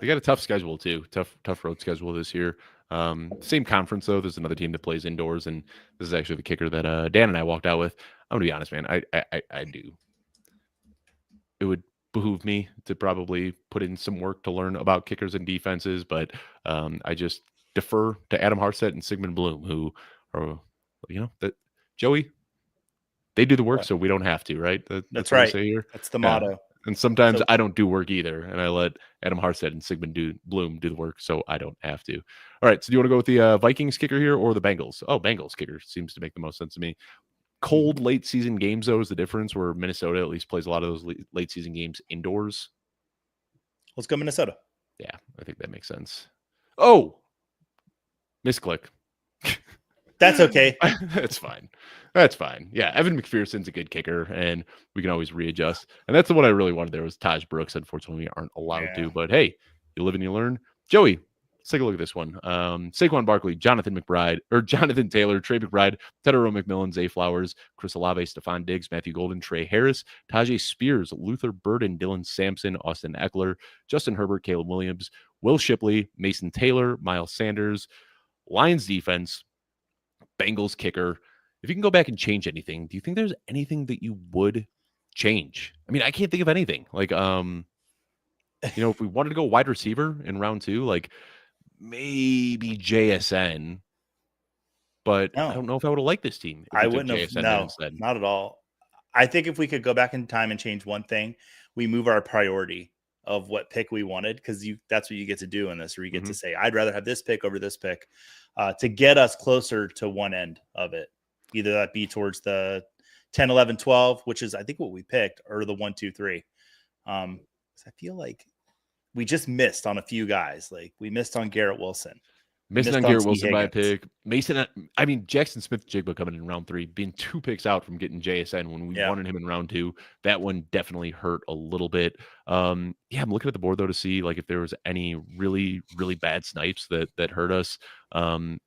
they got a tough schedule too. Tough road schedule this year. Same conference though. There's another team that plays indoors, and this is actually the kicker that Dan and I walked out with. I'm gonna be honest, man. I do. It would behoove me to probably put in some work to learn about kickers and defenses, but I just defer to Adam Harstead and Sigmund Bloom, who are, that Joey, they do the work, so we don't have to, right? That's right. What I say here. That's the motto. And sometimes I don't do work either, and I let Adam Harstead and Sigmund Bloom do the work, so I don't have to. All right, so do you want to go with the Vikings kicker here or the Bengals? Oh, Bengals kicker seems to make the most sense to me. Cold late season games, though, is the difference where Minnesota at least plays a lot of those late season games indoors. Let's go Minnesota. Yeah, I think that makes sense. Oh, misclick. That's okay. That's fine. That's fine. Yeah, Evan McPherson's a good kicker, and we can always readjust. And that's the one I really wanted there was Taj Brooks. Unfortunately, we aren't allowed to. But hey, you live and you learn. Joey, let's take a look at this one. Saquon Barkley, Jonathan Taylor, Trey McBride, Tedero McMillan, Zay Flowers, Chris Olave, Stephon Diggs, Matthew Golden, Trey Harris, Tajay Spears, Luther Burden, Dylan Sampson, Austin Eckler, Justin Herbert, Caleb Williams, Will Shipley, Mason Taylor, Miles Sanders, Lions defense, Bengals kicker. If you can go back and change anything, do you think there's anything that you would change? I mean, I can't think of anything. Like, if we wanted to go wide receiver in round 2, like maybe JSN, but I don't know if I would have liked this team. I wouldn't have. No, not at all. I think if we could go back in time and change one thing, we move our priority of what pick we wanted, because that's what you get to do in this, where you get to say, I'd rather have this pick over this pick to get us closer to one end of it. Either that be towards the 10, 11, 12, which is, I think, what we picked, or the 1, 2, 3. I feel like we just missed on a few guys. Like we missed on Garrett Wilson. Missing on Garrett Wilson by a pick. Jackson Smith-Jigba coming in round 3, being 2 picks out from getting JSN when we wanted him in round 2. That one definitely hurt a little bit. I'm looking at the board though to see like if there was any really, really bad snipes that hurt us. And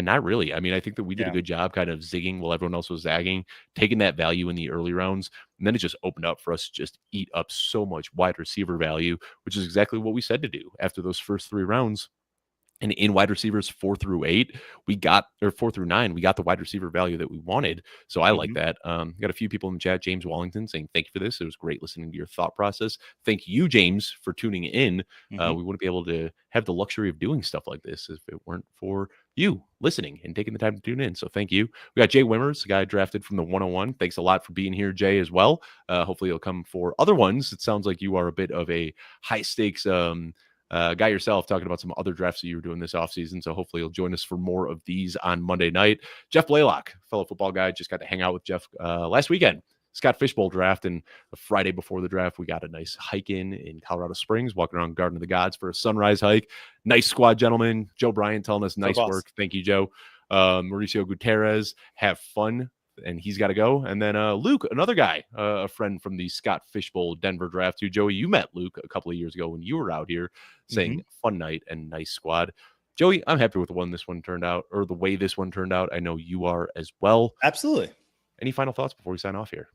not really. I mean, I think that we did a good job kind of zigging while everyone else was zagging, taking that value in the early rounds. And then it just opened up for us to just eat up so much wide receiver value, which is exactly what we said to do after those first 3 rounds. And in wide receivers 4 through 8, 4 through 9, we got the wide receiver value that we wanted. So I like that. Got a few people in the chat. James Wallington saying, thank you for this. It was great listening to your thought process. Thank you, James, for tuning in. We wouldn't be able to have the luxury of doing stuff like this if it weren't for you listening and taking the time to tune in. So thank you. We got Jay Wimmers, a guy drafted from the 101. Thanks a lot for being here, Jay, as well. Hopefully you'll come for other ones. It sounds like you are a bit of a high stakes guy yourself, talking about some other drafts that you were doing this offseason. So hopefully you'll join us for more of these on Monday night. Jeff Blaylock, fellow football guy, just got to hang out with Jeff last weekend. Scott Fishbowl draft, and the Friday before the draft, we got a nice hike in Colorado Springs, walking around Garden of the Gods for a sunrise hike. Nice squad, gentlemen. Joe Bryant telling us nice work. Thank you, Joe. Mauricio Gutierrez, have fun. And he's got to go. And then Luke, another guy, a friend from the Scott Fishbowl Denver draft, who, Joey, you met Luke a couple of years ago when you were out here, saying fun night and nice squad. Joey, I'm happy with the way this one turned out. I know you are as well. Absolutely. Any final thoughts before we sign off here?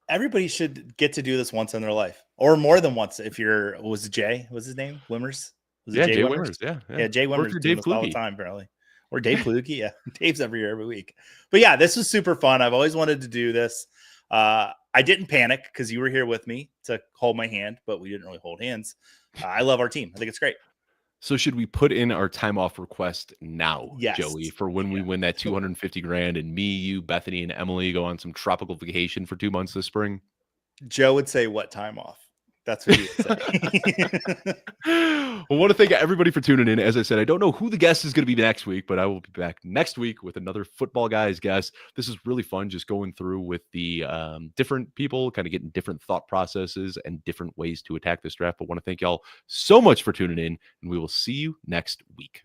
Everybody should get to do this once in their life, or more than once. If you're, was it Jay? What's his name? Wimmers? Was it Jay Wimmers? Yeah, Jay Wimmers doing Dave this all the time, apparently. Or Dave Kluge. Yeah, Dave's every week. But yeah, this was super fun. I've always wanted to do this. I didn't panic because you were here with me to hold my hand, but we didn't really hold hands. I love our team. I think it's great. So should we put in our time off request now, yes, Joey, for when we win that 250 grand and me, you, Bethany, and Emily go on some tropical vacation for 2 months this spring? Joe would say, what time off? That's what he would say. Well, I want to thank everybody for tuning in. As I said, I don't know who the guest is going to be next week, but I will be back next week with another Football Guys guest. This is really fun, just going through with the different people, kind of getting different thought processes and different ways to attack this draft. But I want to thank y'all so much for tuning in, and we will see you next week.